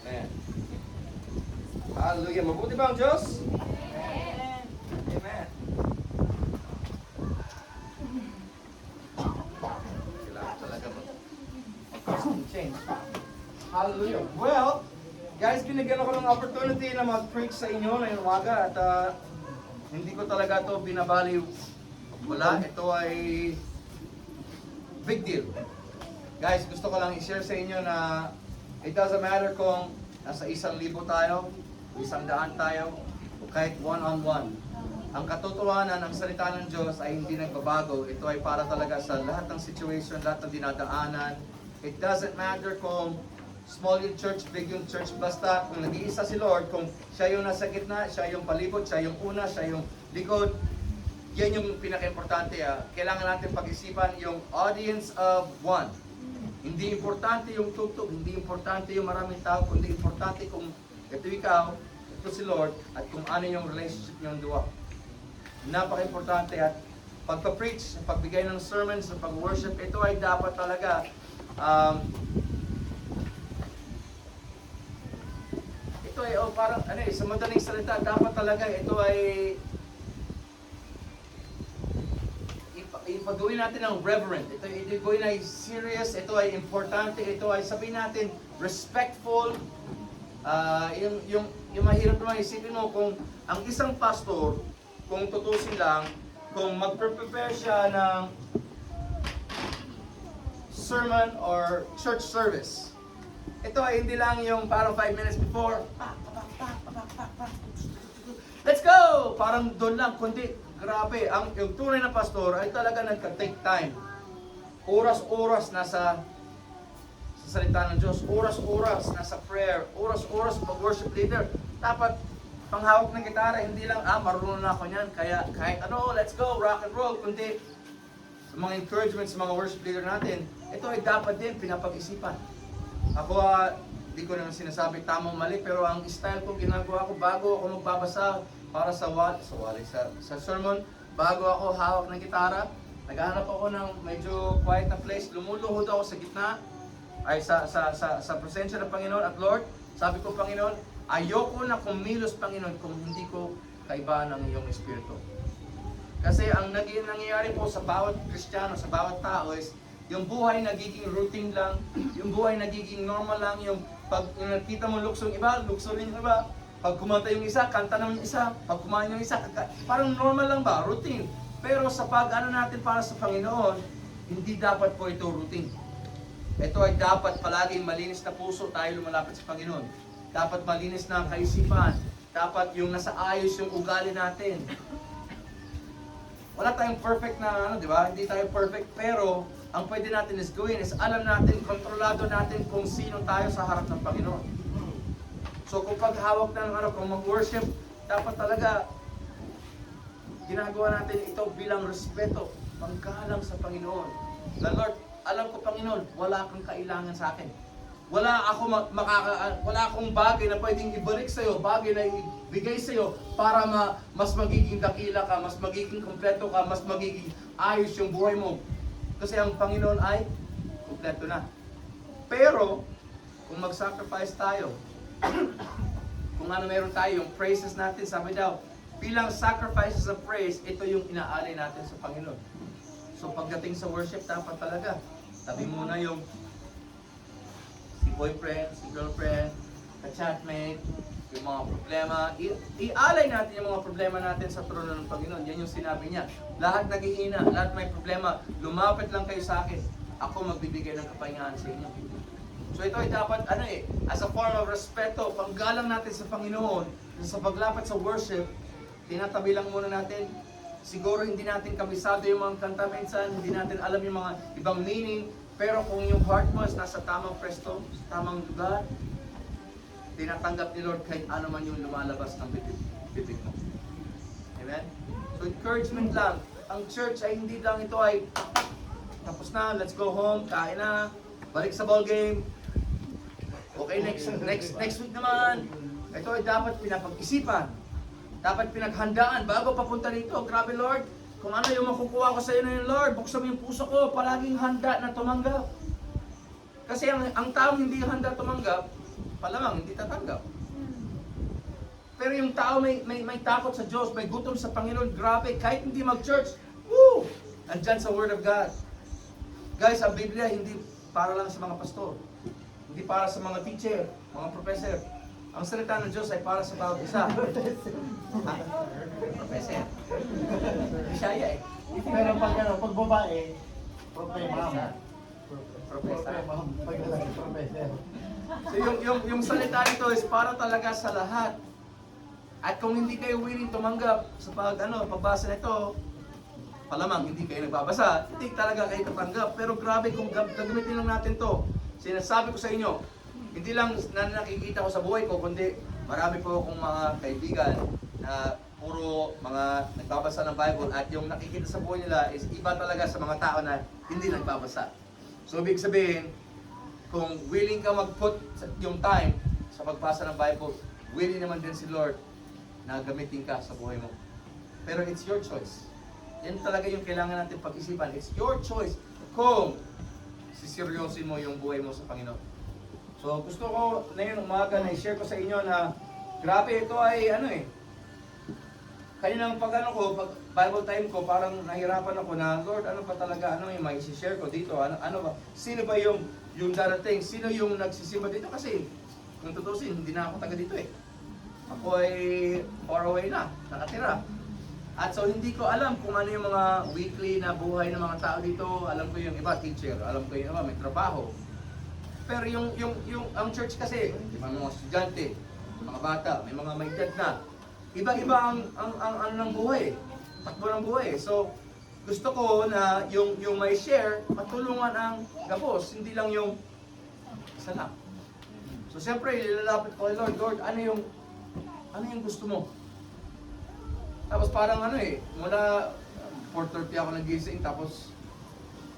Amen. Hallelujah. Mabuti ba ang Diyos? Amen. Kailangan talaga mag-custom change. Hallelujah. Well, guys, binigyan ako ng opportunity na mag-preach sa inyo ngayong umaga at hindi ko talaga ito binabali. Wala, ito ay big deal. Guys, gusto ko lang i-share sa inyo na it doesn't matter kung nasa 1,000 tayo, 100 tayo, o kahit one-on-one. Ang katotohanan ng salita ng Diyos ay hindi nagbabago. Ito ay para talaga sa lahat ng situation, lahat ng dinadaanan. It doesn't matter kung small yung church, big yung church, basta kung nag-iisa si Lord, kung siya yung nasa gitna, siya yung palibot, siya yung una, siya yung likod, yan yung pinaka-importante. Kailangan natin pag-isipan yung audience of one. Hindi importante yung tugtog, hindi importante yung maraming tao, kundi importante kung ito ikaw, ito si Lord, at kung ano yung relationship niyong dua. Napaka-importante at pagpa-preach, pagbigay ng sermons, pag-worship, ito ay dapat talaga ito ay parang sa madaling salita, dapat talaga ito ay ipagawin natin ng reverent. Ito ay serious, ito ay importante, ito ay sabihin natin respectful. Yung mahirap naman isipin mo kung ang isang pastor, kung tutusin lang, kung mag-prepare siya ng sermon or church service. Ito ay hindi lang yung parang 5 minutes before, let's go! Parang doon lang, kundi grabe, yung tunay na pastor ay talaga nagka-take time. Oras-oras nasa sa salita ng Diyos, oras-oras nasa prayer, oras-oras pag-worship leader. Dapat panghawak ng gitara, hindi lang, marunong na ako niyan, kaya kahit let's go, rock and roll, kundi sa mga encouragement sa mga worship leader natin, ito ay dapat din pinapag-isipan. Ako, di ko naman sinasabi tamang mali, pero ang style ko, ginagawa ko bago ako magbabasa para sa sermon, bago ako hawak ng gitara, naghahanap ako ng medyo quiet na place, lumuluhod ako sa gitna, ay sa presensya ng Panginoon at Lord, sabi ko, Panginoon, ayoko na kumilos, Panginoon, kung hindi ko kaibahan ng iyong Espiritu. Kasi ang nangyayari po sa bawat Kristiyano, sa bawat tao is, yung buhay nagiging routine lang, yung buhay nagiging normal lang, yung pag nakita mo luksong iba, lukso rin yung iba. Pag kumanta yung isa, kanta naman yung isa. Pag kumain yung isa, parang normal lang ba? Routine. Pero sa pag-ano natin para sa Panginoon, hindi dapat po ito routine. Ito ay dapat palaging malinis na puso tayo lumalapit sa Panginoon. Dapat malinis na kaisipan. Dapat yung nasa ayos yung ugali natin. Wala tayong perfect na di ba? Hindi tayo perfect, pero ang pwede natin is gawin is alam natin, kontrolado natin kung sino tayo sa harap ng Panginoon. So kung paghawak na ng kung mag-worship, dapat talaga ginagawa natin ito bilang respeto, panggalang sa Panginoon. Na Lord, alam ko Panginoon, wala kang kailangan sa akin. Wala akong bagay na pwedeng ibalik sa iyo, bagay na ibigay sa iyo para mas magiging dakila ka, mas magiging kompleto ka, mas magiging ayos yung buhay mo. Kasi ang Panginoon ay kompleto na. Pero kung mag-sacrifice tayo, kung ano meron tayo, yung praises natin, sabi daw, bilang sacrifices of praise, ito yung inaalay natin sa Panginoon. So pagdating sa worship, dapat talaga, tabi muna yung si boyfriend, si girlfriend, ka-chatmate, yung mga problema. Ialay natin yung mga problema natin sa trono ng Panginoon. Yan yung sinabi niya. Lahat naghihina, lahat may problema, lumapit lang kayo sa akin. Ako magbibigay ng kapahingahan sa inyo. So ito ay dapat, as a form of respeto, panggalang natin sa Panginoon, sa paglapit sa worship, tinatabi lang muna natin. Siguro hindi natin kabisado yung mga kanta minsan, hindi natin alam yung mga ibang meaning, pero kung yung heart mo is nasa tamang presto, sa tamang lugar, tinatanggap ni Lord kahit ano man yung lumalabas ng bibig mo. Amen? So encouragement lang. Ang church ay hindi lang ito ay tapos na, let's go home, kain na, balik sa ball game. Okay, next week naman. Ito ay dapat pinapag-isipan. Dapat pinaghandaan bago papunta dito. Grabe Lord, kung ano yung makukuha ko sa iyo na yun, Lord, buksan mo yung puso ko, palaging handa na tumanggap. Kasi ang taong hindi handa tumanggap, palamang hindi tatanggap. Pero yung tao may takot sa Diyos, may gutom sa Panginoon, grabe, kahit hindi mag-church, woo! Andyan sa Word of God. Guys, ang Biblia hindi para lang sa mga pastor. Hindi para sa mga teacher, mga professor. Ang salita ng Diyos ay para sa bawat isa. Professor. Bisaya eh. Pero pag babae, ma'am. Professor. Ma'am, pag professor. So yung salita nito is para talaga sa lahat. At kung hindi kayo willing tumanggap sa pagbasa nito, palamang hindi kayo nagbabasa, hindi talaga kayo tatanggap. Pero grabe kung gagamitin lang natin to. Sinasabi ko sa inyo, hindi lang na nakikita ko sa buhay ko, kundi marami po akong mga kaibigan na puro mga nagbabasa ng Bible at yung nakikita sa buhay nila is iba talaga sa mga tao na hindi nagbabasa. So ibig sabihin, kung willing ka mag-put yung time sa pagbasa ng Bible, willing naman din si Lord na gamitin ka sa buhay mo. Pero it's your choice. Yan talaga yung kailangan natin pag-isipan. It's your choice kung siseryosin mo yung buhay mo sa Panginoon. So gusto ko na yung umaga na i-share ko sa inyo na grabe ito ay kaninang pag Bible time ko, parang nahirapan ako na, Lord, ano ba talaga, ano yung may i-share ko dito, ano ba, sino ba yung darating, sino yung nagsisimba dito kasi kung tutusin, hindi na ako taga dito eh. Ako ay far away na, nakatira. At so hindi ko alam kung ano yung mga weekly na buhay ng mga tao dito. Alam ko yung iba teacher, alam ko yung iba may trabaho. Pero ang church kasi, may mga estudyante, mga bata, may mga may edad na. Iba-iba ang ano ng buhay, takbo ng buhay. So gusto ko na yung may share, matulungan ang gabos, hindi lang yung isa lang. So siyempre, ilalapit ko kay Lord, ano yung gusto mo? Tapos parang mula 4:30 ako nagising, tapos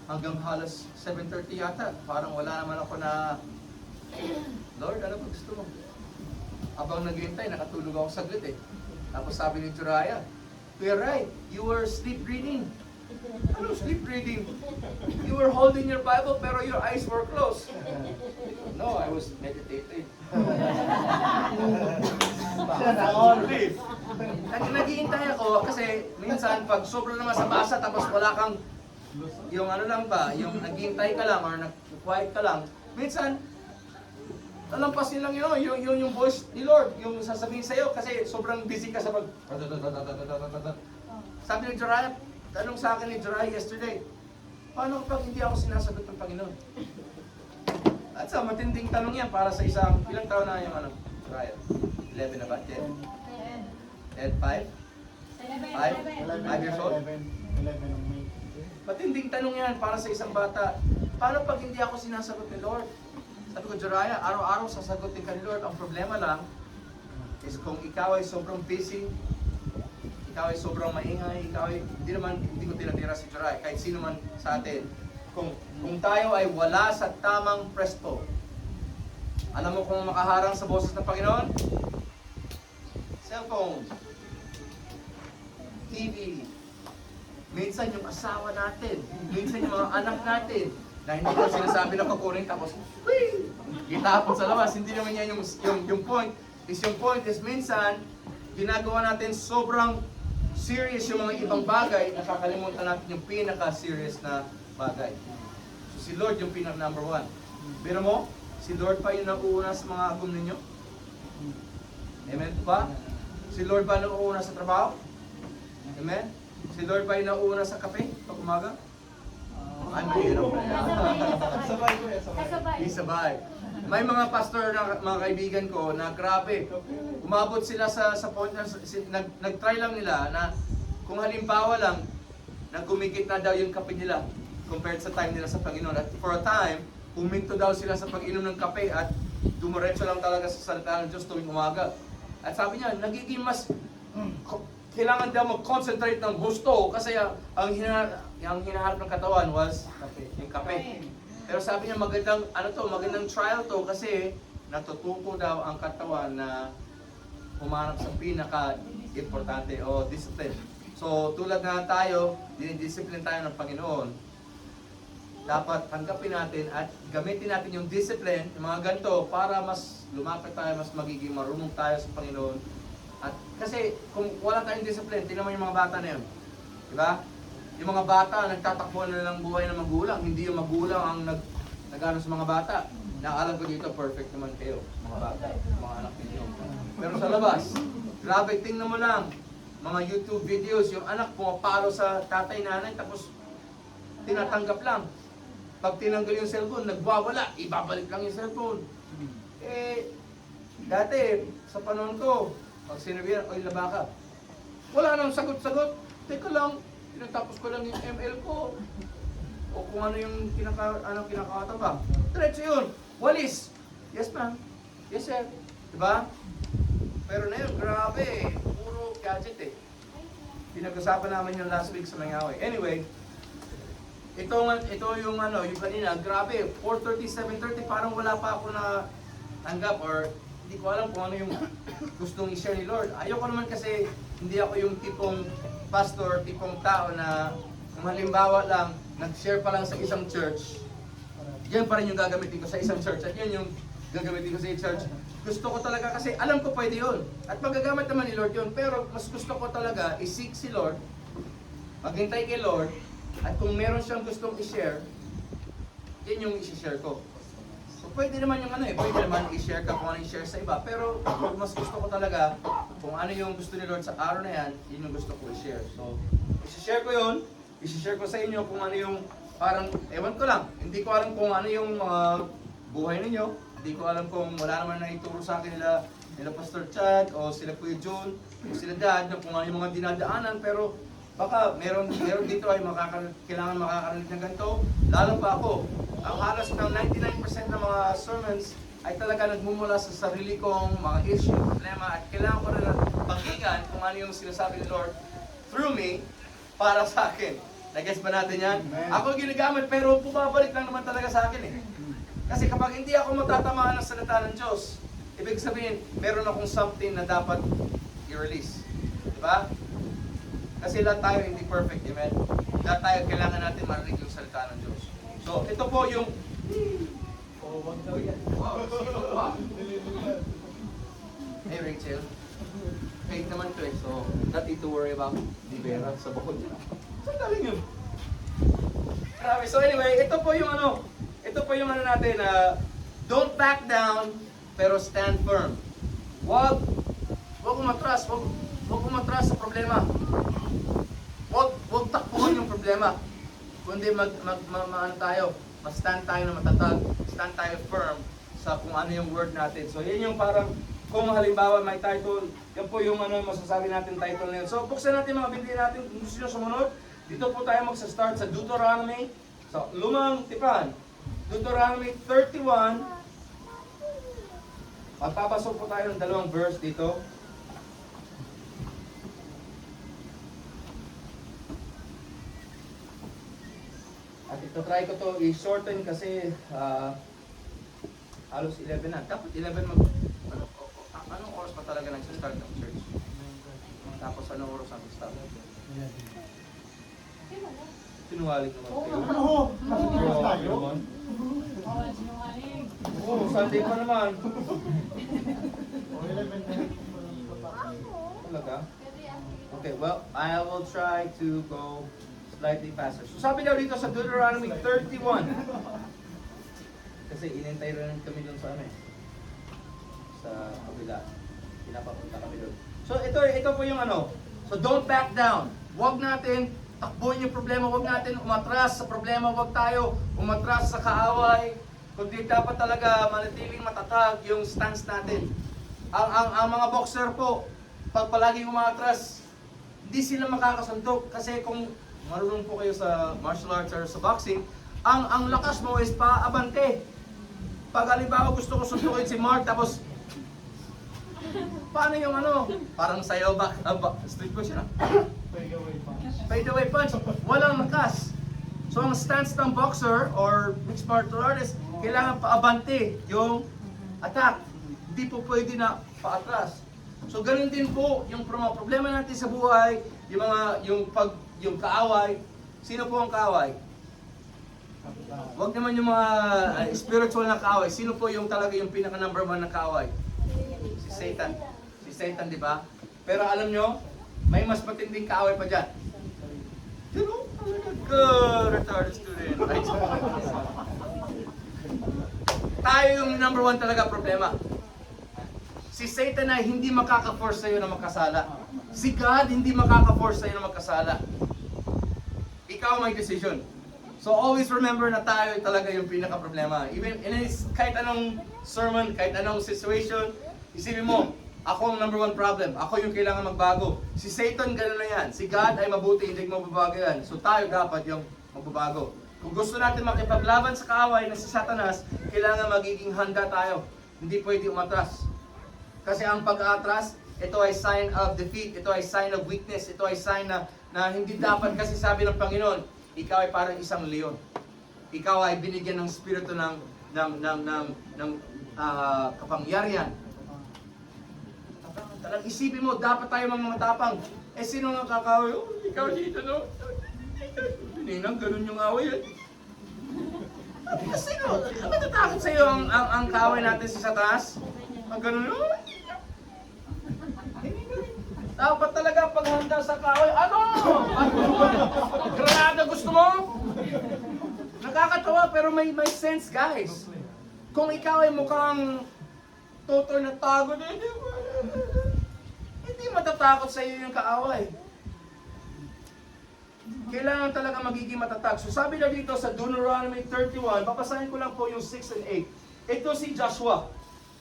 hanggang halos 7:30 yata, parang wala naman ako na, Lord, ano ba gusto mo? Habang naghihintay, nakatulog ako saglit eh. Tapos sabi ni Juraya, "You're right, you were sleep reading." Ano sleep reading? You were holding your Bible pero your eyes were closed. No, I was meditating. Naghihintay ako kasi minsan pag sobrang naman sa basa tapos wala kang yung yung naghihintay ka lang or nag-quiet ka lang, minsan nalampasin lang yung voice ni Lord, yung sasabihin sa'yo kasi sobrang busy ka sa pag... Sabi ni Jeriah, tanong sa akin ni Jeriah yesterday, paano kapag hindi ako sinasagot ng Panginoon? At sa matinding tanong yan para sa isang, ilang taon na yung Jeriah? 11 na ba? 10? 5? 5 years old? 11 ng May. Matinding tanong yan para sa isang bata. Paano pag hindi ako sinasagot ni Lord? Sabi ko, Jeriah, araw-araw sasagutin ka ni Lord. Ang problema lang, is kung ikaw ay sobrang busy, ikaw ay sobrang maingay, ikaw ay, hindi ko tinatira si Juray, kahit sino man sa atin. Kung tayo ay wala sa tamang presto, alam mo kung makaharang sa boses ng Panginoon? Cellphone, TV, minsan yung asawa natin, minsan yung mga anak natin, na hindi ko sinasabi na kukunin tapos, whee! Itapon sa labas. Hindi naman yan yung point. Yung point is minsan, ginagawa natin sobrang serious yung mga ibang bagay, nakakalimutan natin yung pinaka-serious na bagay. So si Lord yung pinaka-number one. Pero mo, si Lord pa yung nauuna sa mga agum ninyo? Amen ba? Si Lord ba nauuna sa trabaho? Amen? Si Lord ba yung nauuna sa kape pag umaga? Ang hirap na yan. Kasabay ko yan, sabay. Isabay. May mga pastor na mga kaibigan ko na grabe. Umabot sila sa point na nag-try lang nila na kung halimbawa lang na gumigit na daw yung kape nila compared sa time nila sa Panginoon. At for a time, huminto daw sila sa pag-inom ng kape at dumiretso lang talaga sa salita ng Diyos tuwing umaga. At sabi niya, nagiging mas kailangan daw mag-concentrate ng gusto kasi ang hinahanap ng katawan was yung kape. Pero sabi niya magandang trial to kasi natututo daw ang katawan na humanap sa pinaka-importante o discipline. So tulad na tayo, dinidiscipline tayo ng Panginoon. Dapat tanggapin natin at gamitin natin yung discipline, yung mga ganito, para mas lumapit tayo, mas magiging marunong tayo sa Panginoon. At kasi kung wala tayong discipline, tingnan mo yung mga bata na yun. Diba? Yung mga bata, nagtatakbo na lang buhay ng magulang. Hindi yung magulang ang nag-ano sa mga bata. Nakaalam ko dito, perfect naman kayo, mga bata, mga anak ninyo. Pero sa labas, grabe, tingnan mo lang, mga YouTube videos, yung anak pumapalo sa tatay, nanay, tapos tinatanggap lang. Pag tinanggal yung cellphone, nagwawala, ibabalik lang yung cellphone. Dati, sa panahon ko, pag sinabihan, oy, laba ka, wala nang sagot-sagot. Teka lang, tinatapos ko lang yung ML ko. O kung ano yung kinakata ba. Diretso yun. Walis. Yes, ma'am. Yes, sir. Diba? Pero na yun, grabe. Puro gadget eh. Pinag-usapan namin yung last week sa Mangawi. Anyway, ito yung yung kanina, grabe. 4:30, 7:30, parang wala pa ako na tanggap or hindi ko alam kung ano yung gustong i-share ni Lord. Ayoko naman kasi hindi ako yung tipong pastor, tipong tao na kung halimbawa lang, nag-share pa lang sa isang church, yan pa rin yung gagamitin ko sa isang church at yan yung gagamitin ko sa isang church. Gusto ko talaga kasi alam ko pwede yun. At magagamit naman ni Lord yun. Pero mas gusto ko talaga i-seek si Lord, maghintay kay Lord, at kung meron siyang gustong i-share, yan yung i-share ko. So pwede naman yung pwede naman i-share ka kung ano i-share sa iba. Pero mas gusto ko talaga kung ano yung gusto ni Lord sa araw na yan, yun yung gusto ko i-share. So, i-share ko yun, i-share ko sa inyo kung ano yung parang, ewan ko lang, hindi ko alam kung ano yung buhay ninyo. Hindi ko alam kung wala naman na ituro sa akin nila Pastor Chad o sila Kuya John o sila Dad na kung ano yung mga dinadaanan. Pero baka meron dito ay kailangan makakarinig ng ganito. Lalo pa ako. Ang halos ng 99% ng mga sermons ay talaga nagmumula sa sarili kong mga issue, problema, at kailangan ko rin pakinggan kung ano yung sinasabi ni Lord through me para sa akin. Nag-gets ba natin yan? Amen. Ako ginagamit pero bumabalik lang naman talaga sa akin eh. Kasi kapag hindi ako matatamaan ng salita ng Diyos, ibig sabihin, meron akong something na dapat i-release. Diba? Kasi lahat tayo hindi perfect, amen? Lahat tayo kailangan natin marinig yung salita ng Diyos. So, ito po yung... Oh, wag daw yan. Hey Rachel, fake naman to eh, so nothing to worry about. Di Vera, sa bakod niya. Saan galing yun? Grabe, so anyway, ito po yung natin, don't back down, pero stand firm. Wag umatras sa problema. Wag takbuhan yung problema. Kundi stand tayo na matatag, stand tayo firm sa kung ano yung word natin. So yan yung parang, kung halimbawa may title, yan po yung masasabi natin title na yun. So buksan natin mga bindi natin, kung gusto nyo sumunod. Dito po tayo magsa-start sa Deuteronomy, sa Lumang Tipan. Deuteronomy 31, Magpapasok po tayo ng dalawang verse dito. At ito, try ko to i-shorten kasi halos 11 na. Dapat 11 anong oras pa talaga nag-start ng church? Tapos anong oras ang start? Sinungaling naman kayo. Ano? Nasa tayo? Oo, Sunday pa naman. O, 11 minutes. Talaga? Okay, well, I will try to go slightly faster. So sabi daw dito sa Deuteronomy 31. Kasi inintay rin kami doon sa sa kabila. Pinapapunta kami doon. So ito po yung ano. So don't back down. Huwag natin takbuhin yung problema. Huwag natin umatras sa problema. Huwag tayo umatras sa kaaway. Kundi dapat talaga manatiling matatag yung stance natin. Ang mga boxer po, pag palaging umatras, hindi sila makakasundok. Kasi kung marunong po kayo sa martial arts or sa boxing, ang lakas mo is paabante. Pag halimbawa gusto ko suntukin si Mark, tapos paano yung ano? Parang sayo back, street push na. Fade away punch. Walang lakas. So ang stance ng boxer or mixed martial artist, kailangan paabante yung attack. Hindi po pwede na paatras. So ganun din po yung problema natin sa buhay, yung kaaway. Sino po ang kaaway? Huwag naman yung mga spiritual na kaaway. Sino po yung talaga yung pinaka number 1 na kaaway? Si Satan. Si Satan, di ba? Pero alam nyo, may mas matinding kaaway pa dyan. Pero, good, retarded student. Tayo yung number 1 talaga problema. Si Satan ay hindi makaka-force sa'yo na magkasala. Si God hindi makaka-force sa'yo na magkasala. Ikaw may decision. So always remember na tayo talaga yung pinaka-problema. Even kahit anong sermon, kahit anong situation, isipin mo, ako ang number 1 problem. Ako yung kailangan magbago. Si Satan gano'n na yan. Si God ay mabuti, hindi mababago yan. So tayo dapat yung magbabago. Kung gusto natin makipaglaban sa kaaway na si Satanas, kailangan magiging handa tayo. Hindi pwede umatras. Kasi ang pag-atras, ito ay sign of defeat, ito ay sign of weakness, ito ay sign na hindi dapat, kasi sabi ng Panginoon, ikaw ay parang isang leon. Ikaw ay binigyan ng spirito ng kapangyarihan. Talagang isipin mo, dapat tayo mga matapang. Eh sino nga kakaway? Oh, ikaw dito, no? Ninang, ganun yung away yan. Sino? Matatakot sa iyo ang kaaway natin sa taas? Ang ganun, oh, dapat talaga paghanda sa kaaway. Ano? Granada gusto mo? Nakakatawa pero may sense, guys. Kung ikaw ay mukhang totoy na tago, hindi matatakot sa iyo yung kaaway. Kailangan talaga magiging matatag. So sabi na dito sa Deuteronomy 31, papasahin ko lang po yung 6 and 8. Ito si Joshua.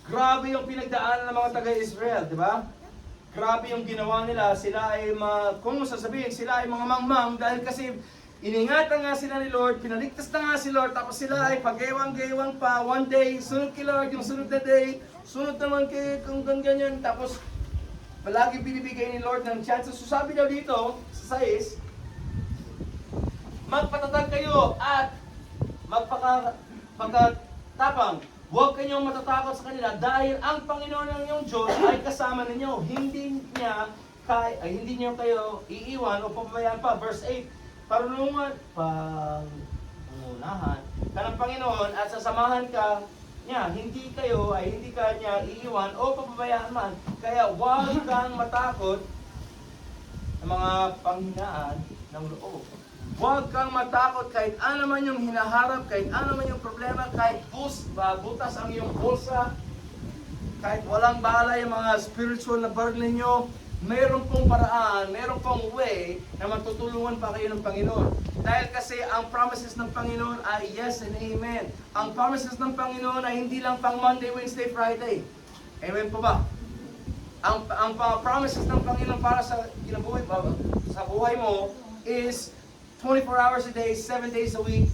Grabe yung pinagdaanan ng mga taga-Israel, di ba? Grabe yung ginawa nila. Sila ay, kung sasabihin, sila ay mga mangmang dahil kasi iningatan nga sila ni Lord, pinaligtas na nga si Lord, tapos sila ay pag-ewang-gewang pa. One day, sunod kay Lord, yung sunod na day, sunod naman kay kung ganyan. Tapos, palagi binibigay ni Lord ng chances. So sabi daw dito, sa 6, magpatatag kayo at magpakatapang. Huwag kayong matatakot sa kanila dahil ang Panginoon ng iyong Diyos ay kasama ninyo. Hindi niyo kayo iiwan o papabayaan pa. Verse 8, parunungan, pangunahan ka ng Panginoon at sasamahan ka niya. Hindi ka niya iiwan o papabayaan man. Kaya huwag kang matakot ng mga panghinaan ng loob. Huwag kang matakot kahit ano man yung hinaharap, kahit ano man yung problema, kahit butas ang iyong bulsa, kahit walang bala yung mga spiritual na burden ninyo, mayroon pong paraan, mayroon pong way na matutulungan pa kayo ng Panginoon. Dahil kasi ang promises ng Panginoon ay yes and amen. Ang promises ng Panginoon ay hindi lang pang Monday, Wednesday, Friday. Amen po ba? Ang promises ng Panginoon para sa buhay mo is 24 hours a day, 7 days a week,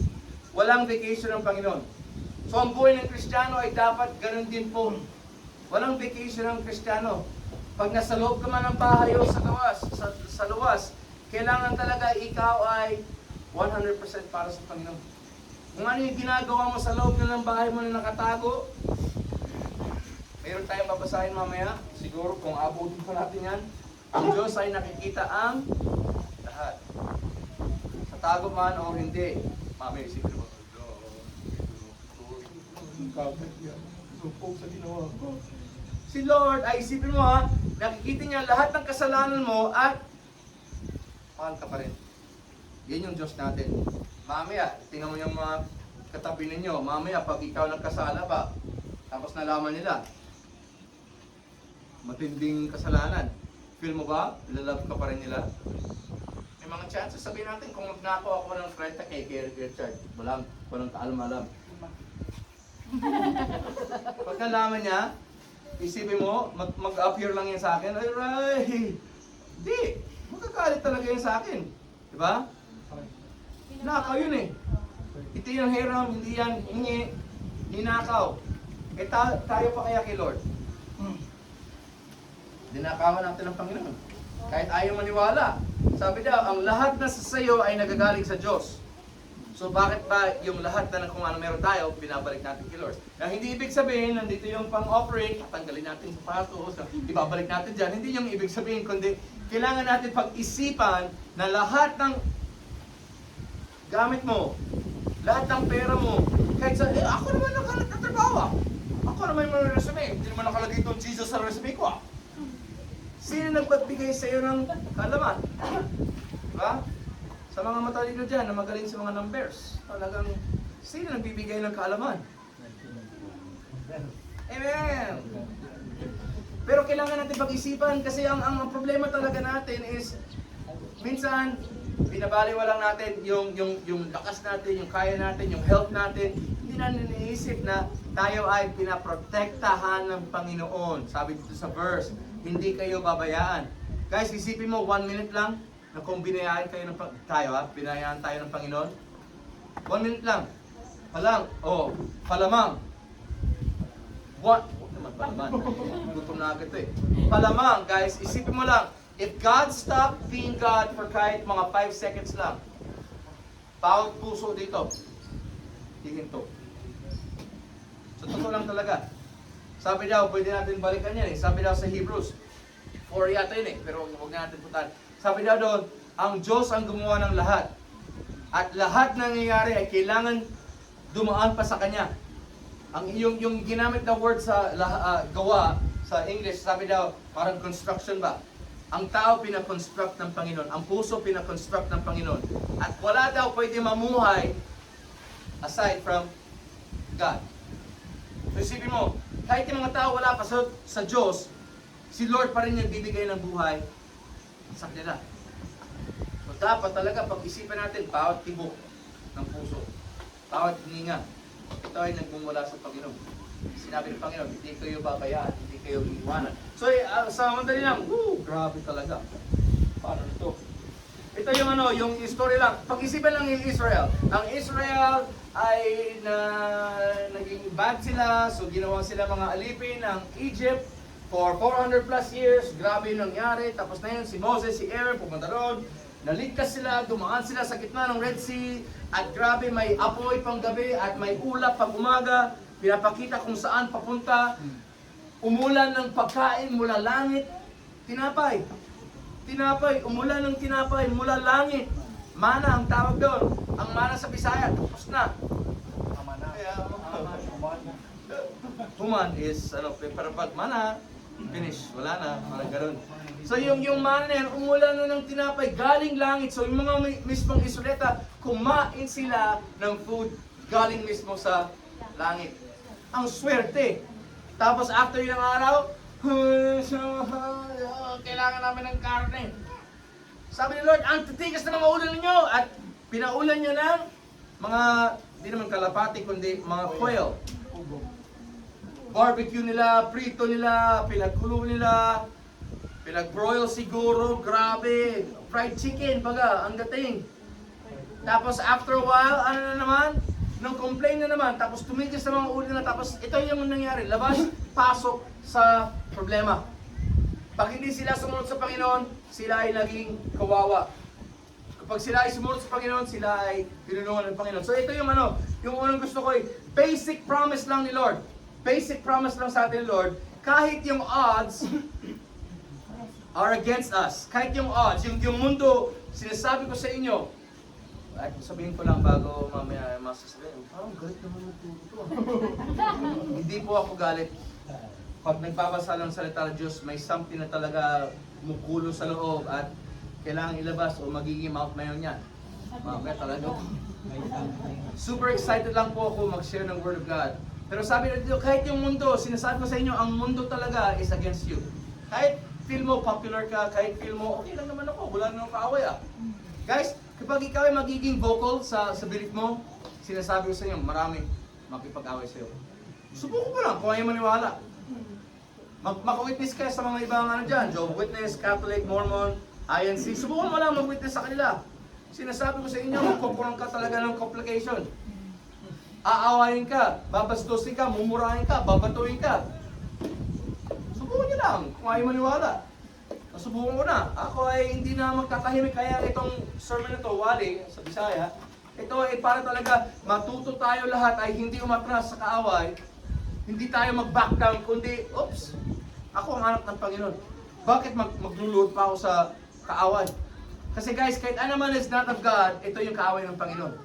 walang vacation ng Panginoon. So ang buhay ng Kristiyano ay dapat ganun din po. Walang vacation ng Kristiyano. Pag nasa loob ka man ng bahay o sa luwas, kailangan talaga ikaw ay 100% para sa Panginoon. Kung ano yung ginagawa mo sa loob ng bahay mo na nakatago, mayroon tayong babasahin mamaya. Siguro kung abutin pa natin yan, ang Diyos ay nakikita ang lahat. Sa tago man o hindi. Mamaya, isipin mo, sa ginawa ko. Si Lord, ay isipin mo ha, nakikita niya lahat ng kasalanan mo at mahal ka pa rin. Yan yung Diyos natin. Mamaya, tingnan mo yung mga katabi ninyo. Mamaya, pag ikaw nagkasala pa, tapos nalaman nila, matinding kasalanan. Feel mo ba? Lalove ka pa rin nila? May mga chances, sabihin natin, kung magnako ako ng friend kay Richard, walang kaalam-alam. Pag nalaman niya, isipin mo, mag-appear lang yan sa akin, ay, di, magkakalit talaga yan sa akin. Diba? Nakaw yun eh. Ito yung hiram, hindi yan, ninakaw. Eh tayo pa kaya kay Lord? Dinakawan natin ng Panginoon. Kahit ayaw maniwala. Sabi daw, ang lahat na sa sayo ay nagagaling sa Diyos. So bakit ba yung lahat na kung ano meron tayo, binabalik natin kay Lord? Na hindi ibig sabihin, nandito yung pang-offering, tanggalin natin yung sapatos, ibabalik natin dyan. Hindi yung ibig sabihin, kundi kailangan natin pag-isipan na lahat ng gamit mo, lahat ng pera mo, kahit sa, ako naman nagtatrabaho. Ako naman yung resume. Hindi naman nakalagay itong Jesus sa resume ko. Sino nagpagbigay sa iyo ng kaalaman? Diba? Sa mga matalino dyan na magaling sa mga numbers, talagang sino nagbibigay ng kaalaman? Amen! Pero kailangan natin pag-isipan kasi ang problema talaga natin is minsan binabaliwala lang natin yung lakas natin, yung kaya natin, yung health natin. Hindi natin iniisip na tayo ay pinaprotektahan ng Panginoon. Sabi dito sa verse, hindi kayo babayaan. Guys, isipin mo, 1 minute lang na kung binayaan kayo ng binayaan tayo ng Panginoon. 1 minute lang. Palamang. What naman palamang? Gutom na agad eh. Palamang, guys, isipin mo lang, if God stopped being God for kahit mga 5 seconds lang, bawat puso dito, hihinto. So, totoo lang talaga. Sabi daw, pwede natin balikan yan eh. Sabi daw sa Hebrews, 4 yata yun eh, pero huwag na natin puntahan. Sabi daw doon, ang Diyos ang gumawa ng lahat. At lahat nangyayari ay kailangan dumaan pa sa Kanya. Yung ginamit na word sa gawa, sa English, sabi daw, parang construction ba? Ang tao pinakonstruct ng Panginoon. Ang puso pinakonstruct ng Panginoon. At wala daw pwede mamuhay aside from God. So isipin mo, kahit yung mga tao wala pa sa Diyos, si Lord pa rin yung bibigay ng buhay sa kanila. So dapat talaga pag-isipan natin bawat tibok ng puso, bawat hininga, ito ay nagmumula sa Panginoon. Sinabi ng Panginoon, hindi kayo babayaan, hindi kayo iiwanan. So sa mandali lang, grabe talaga. Paano ito? Ito yung story lang. Pag-isipan lang yung Israel. Ang Israel ay naging bad sila, so ginawa sila mga alipin ng Egypt for 400 plus years. Grabe yung nangyari. Tapos na yun, si Moses, si Aaron, pumunta roon. Naligtas sila, dumaan sila sa gitna ng Red Sea. At grabe, may apoy pang gabi at may ulap pang umaga. Pinapakita kung saan papunta. Umulan ng pagkain mula langit. Tinapay. Umulan ng tinapay mula langit. Mana ang tawag doon. Ang mana sa Bisaya, tapos na. Human is, pero pag mana, finish, wala na, parang gano'n. So yung mana na yan, umulan na ng tinapay, galing langit. So yung mga mismong Israelita, kumain sila ng food galing mismo sa langit. Ang swerte. Tapos after yung araw, kailangan namin ng karne. Sabi ni Lord, ang titigas na mga ulan ninyo. At pinaulan niya ng mga, hindi naman kalapati, kundi mga quail. Barbecue nila, prito nila, pinagkulo nila, pinagbroil siguro, grabe. Fried chicken, baga, ang dating. Tapos after a while, ano na naman? Nung complain na naman, tapos tumigil sa mga ulan na, tapos ito yung nangyari. Labas, pasok sa problema. Pag hindi sila sumunod sa Panginoon, sila ay naging kawawa. Kapag sila ay sumunod sa Panginoon, sila ay tinulungan ng Panginoon. So ito yung yung unang gusto ko ay basic promise lang ni Lord. Basic promise lang sa atin ni Lord. Kahit yung odds are against us. Kahit yung odds, yung mundo, sinasabi ko sa inyo, ay sabihin ko lang bago mamaya masasabihin, parang galit naman ito. Hindi po ako galit. Pag nagbabasa ng salita ng Diyos, may something na talaga mukulo sa loob at kailangan ilabas o magiging mouth na yun yan. Mamaya talaga. Super excited lang po ako mag-share ng Word of God. Pero sabi na dito, kahit yung mundo, sinasabi ko sa inyo, ang mundo talaga is against you. Kahit feel mo popular ka, kahit feel mo, okay lang naman ako, wala naman kaaway ah. Guys, kapag ikaw ay magiging vocal sa belief mo, sinasabi ko sa inyo, marami makipag-away sa'yo. Subukan mo lang kung ayaw maniwala. Mag-witness ka sa mga ibang dyan, Jehovah's Witness, Catholic, Mormon, INC. Subukan mo lang mag-witness sa kanila. Sinasabi ko sa inyo, magkukurang ka talaga ng complication. Aawayin ka, babastusin ka, mumurahin ka, babatuin ka. Subukan nyo lang kung ayaw maniwala. Nasubukan ko na. Ako ay hindi na magkatahimik. Kaya itong sermon na to, Wali, sa Bisaya, ito ay para talaga matuto tayo lahat ay hindi umatras sa kaaway. Hindi tayo mag-back down, kundi, oops, ako ang anak ng Panginoon. Bakit magluluhod pa ako sa kaaway? Kasi guys, kahit ano man is not of God, ito yung kaaway ng Panginoon.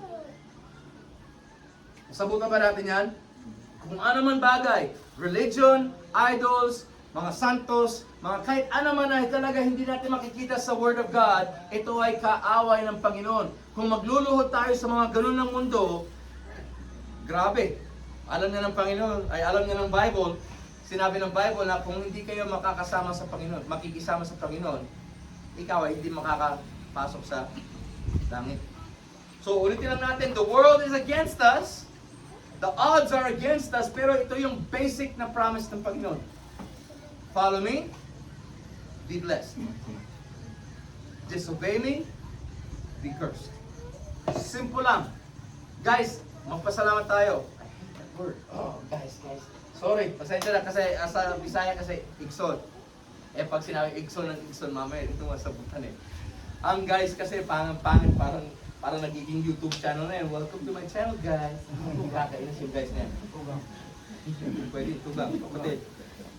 Sabukan ba natin yan? Kung ano man bagay, religion, idols, mga santos, mga kahit ano man ay talaga hindi natin makikita sa Word of God, ito ay kaaway ng Panginoon. Kung magluluhod tayo sa mga ganun ng mundo, grabe. Alam niya ng Panginoon, ay alam niya ng Bible, sinabi ng Bible na kung hindi kayo makakasama sa Panginoon, makikisama sa Panginoon, ikaw ay hindi makakapasok sa langit. So ulitin lang natin, the world is against us, the odds are against us, pero ito yung basic na promise ng Panginoon. Follow me, be blessed. Disobey me, be cursed. Simple lang. Guys, magpasalamat tayo. Oh, guys. Sorry, pasensya na kasi sa Bisaya kasi Ikson. Pag sinabi Ikson ng Ikson, mamaya dito masabutan eh. Ang guys kasi pangit parang nagiging YouTube channel na yun. Welcome to my channel, guys. Kakainis yung guys na yan. Pwede, tugang, kapatid,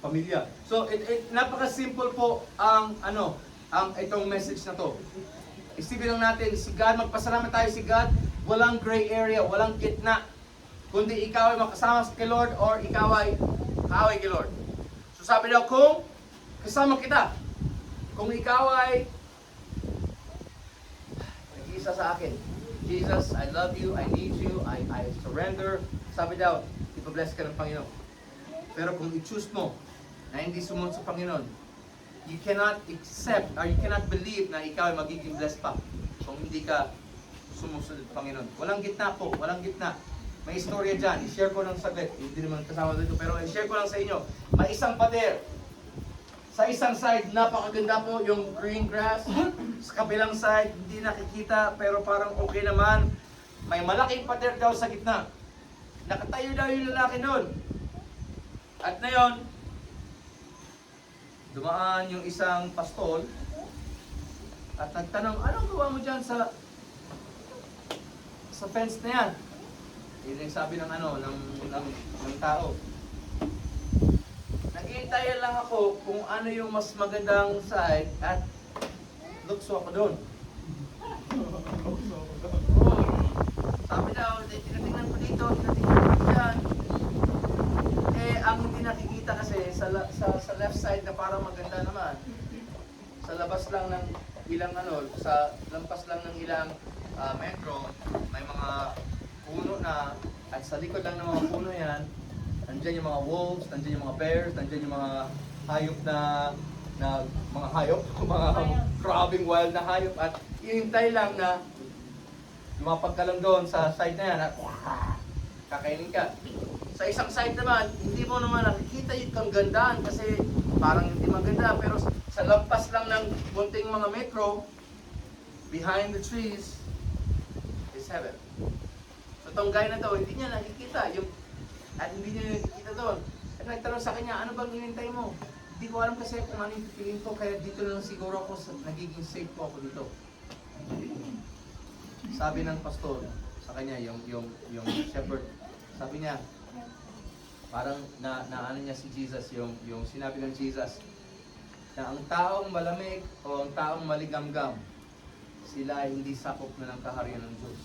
pamilya. So, napaka-simple po ang itong message na to. Isipin lang natin, si God, magpasalamat tayo si God, walang gray area, walang gitna. Kundi ikaw ay makasama kay Lord or ikaw ay kaaway kay Lord. So sabi daw, kung kasama kita, kung ikaw ay nag-iisa sa akin, Jesus, I love you, I need you, I surrender. Sabi daw, ipabless ka ng Panginoon. Pero kung i-choose mo na hindi sumunod sa Panginoon, you cannot accept or you cannot believe na ikaw ay magiging blessed pa kung hindi ka sumusunod sa Panginoon. Walang gitna po, walang gitna. May istorya dyan, i-share ko ng saglit, hindi naman kasama dito, pero i-share ko lang sa inyo. May isang pader. Sa isang side, napakaganda po yung green grass. Sa kabilang side, hindi nakikita, pero parang okay naman. May malaking pader daw sa gitna. Nakatayo daw yung lalaki doon. At ngayon, dumaan yung isang pastol at nagtanong, anong gawa mo dyan sa fence na yan? Yun yung sabi ng ng tao. Naghihintay lang ako kung ano yung mas magandang side at lukso ako doon. Sabi daw, tinatingnan ko dito, tinatingnan ko dyan. Ang hindi nakikita kasi sa left side na parang maganda naman. Sa labas lang ng ilang sa lampas lang ng ilang metro, may mga puno na, at sa likod lang ng mga puno yan, nandyan yung mga wolves, nandyan yung mga bears, nandyan yung mga hayop na mga hayop, mga grabbing wild na hayop, at ihintay lang na lumapag ka lang doon sa side na yan at kakainin ka. Sa isang side naman, hindi mo naman nakikita yung kagandaan kasi parang hindi maganda, pero sa lampas lang ng bunting mga metro, behind the trees is heaven. So itong guy na to, hindi niya nakikita at hindi niya nakikita doon. At nagtanong sa kanya, ano bang inintay mo? Hindi ko alam kasi kung ano yung pipiliin ko, kaya dito na lang siguro ako, nagiging safe po ako dito. Sabi ng pastor sa kanya, yung shepherd, sabi niya, parang ano niya si Jesus, yung sinabi ng Jesus, na ang taong malamig o ang taong maligamgam, sila ay hindi sakop na ng kaharian ng Diyos.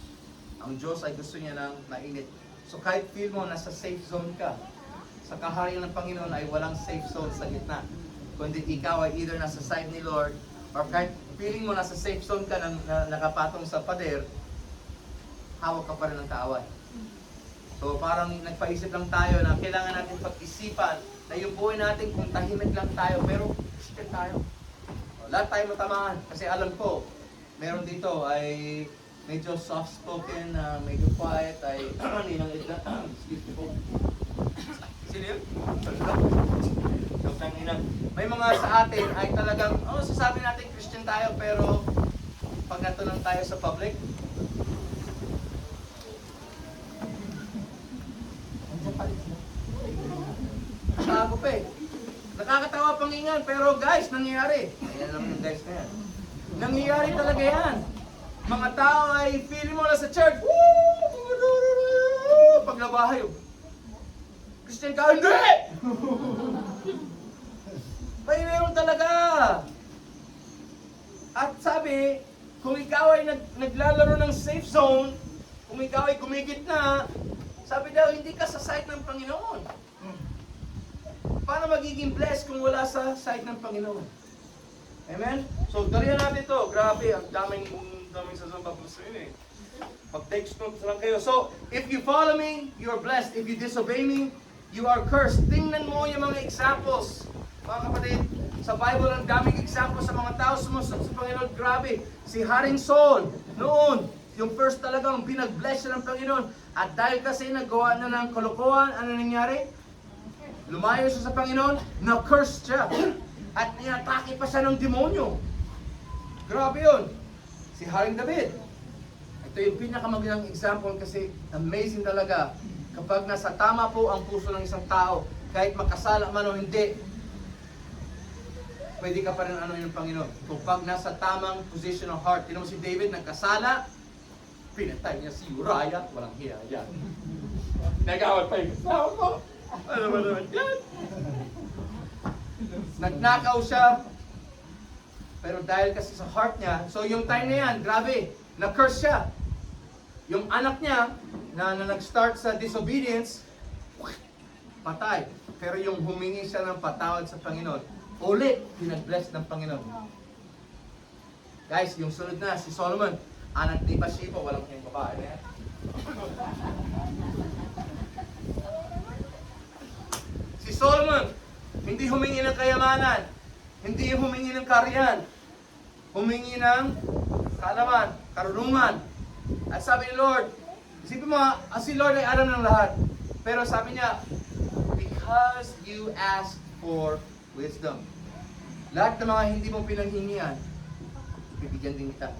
Ang Diyos ay gusto niya ng mainit. So kahit feel mo nasa safe zone ka, sa kaharian ng Panginoon ay walang safe zone sa gitna. Kundi ikaw ay either nasa side ni Lord, or kahit feeling mo nasa safe zone ka na nakapatong sa pader, hawak ka pa rin ng kaaway. So parang nagpaisip lang tayo na kailangan natin pag-isipan na yung buhay natin kung tahimik lang tayo, pero Christian tayo. Lahat tayo matamaan kasi alam ko, meron dito ay medyo soft-spoken, medyo quiet, ay ninang edad. Excuse me po. Sino yun? May mga sa atin ay talagang, sasabi natin Christian tayo, pero pag natunang tayo sa public, Sago pa eh. Nakakatawa pangingan, pero guys, nangyayari. Ayan lang yung guys na yan. Nangyayari talaga yan. Mga tao ay feeling mo na sa church. Pag nabahay, Christian ka, hindi! May meron talaga. At sabi, kung ikaw ay naglalaro ng safe zone, kung ikaw ay gumigit na, sabi daw, hindi ka sa side ng Panginoon. Paano magiging blessed kung wala sa side ng Panginoon? Amen? So, dalihan natin ito. Grabe, ang daming sasamba po sa inyo eh. Mag-text notes lang kayo. So, if you follow me, you are blessed. If you disobey me, you are cursed. Tingnan mo yung mga examples. Mga kapatid, sa Bible, ang daming examples sa mga tao sumusunod sa Panginoon. Grabe. Si Haring Saul, noon, yung first talagang binag-bless siya ng Panginoon. At dahil kasi nagawa na ng kalokohan, ano nangyari? Lumayo siya sa Panginoon, na-curse siya. At inatake pa siya ng demonyo. Grabe yun. Si Haring David. Ito yung pinakamagandang example kasi amazing talaga. Kapag nasa tama po ang puso ng isang tao, kahit makasala man o hindi, pwede ka pa rin ano yung Panginoon. Kapag nasa tamang position of heart. Tinan mo si David, nagkasala, pinatay niya si Uriah, walang hiya yan. Nag-awat pa yung kasama ko. Ano ba naman yan? Nagnakaw siya. Pero dahil kasi sa heart niya, so yung time na yan, grabe, na-curse siya. Yung anak niya, na nag-start sa disobedience, patay. Pero yung humingi siya ng patawad sa Panginoon, ulit, pinag-bless ng Panginoon. Guys, yung sunod na, si Solomon, anak ni Bathsheba, walang yung babae na yan. Si Solomon, hindi humingi ng kayamanan, hindi humingi ng karyan, humingi ng kaalaman, karunungan. At sabi ni Lord, isipin mo, si Lord ay alam ng lahat. Pero sabi niya, because you asked for wisdom. Lahat ng mga hindi mo pinanghingian, bibigyan din kita.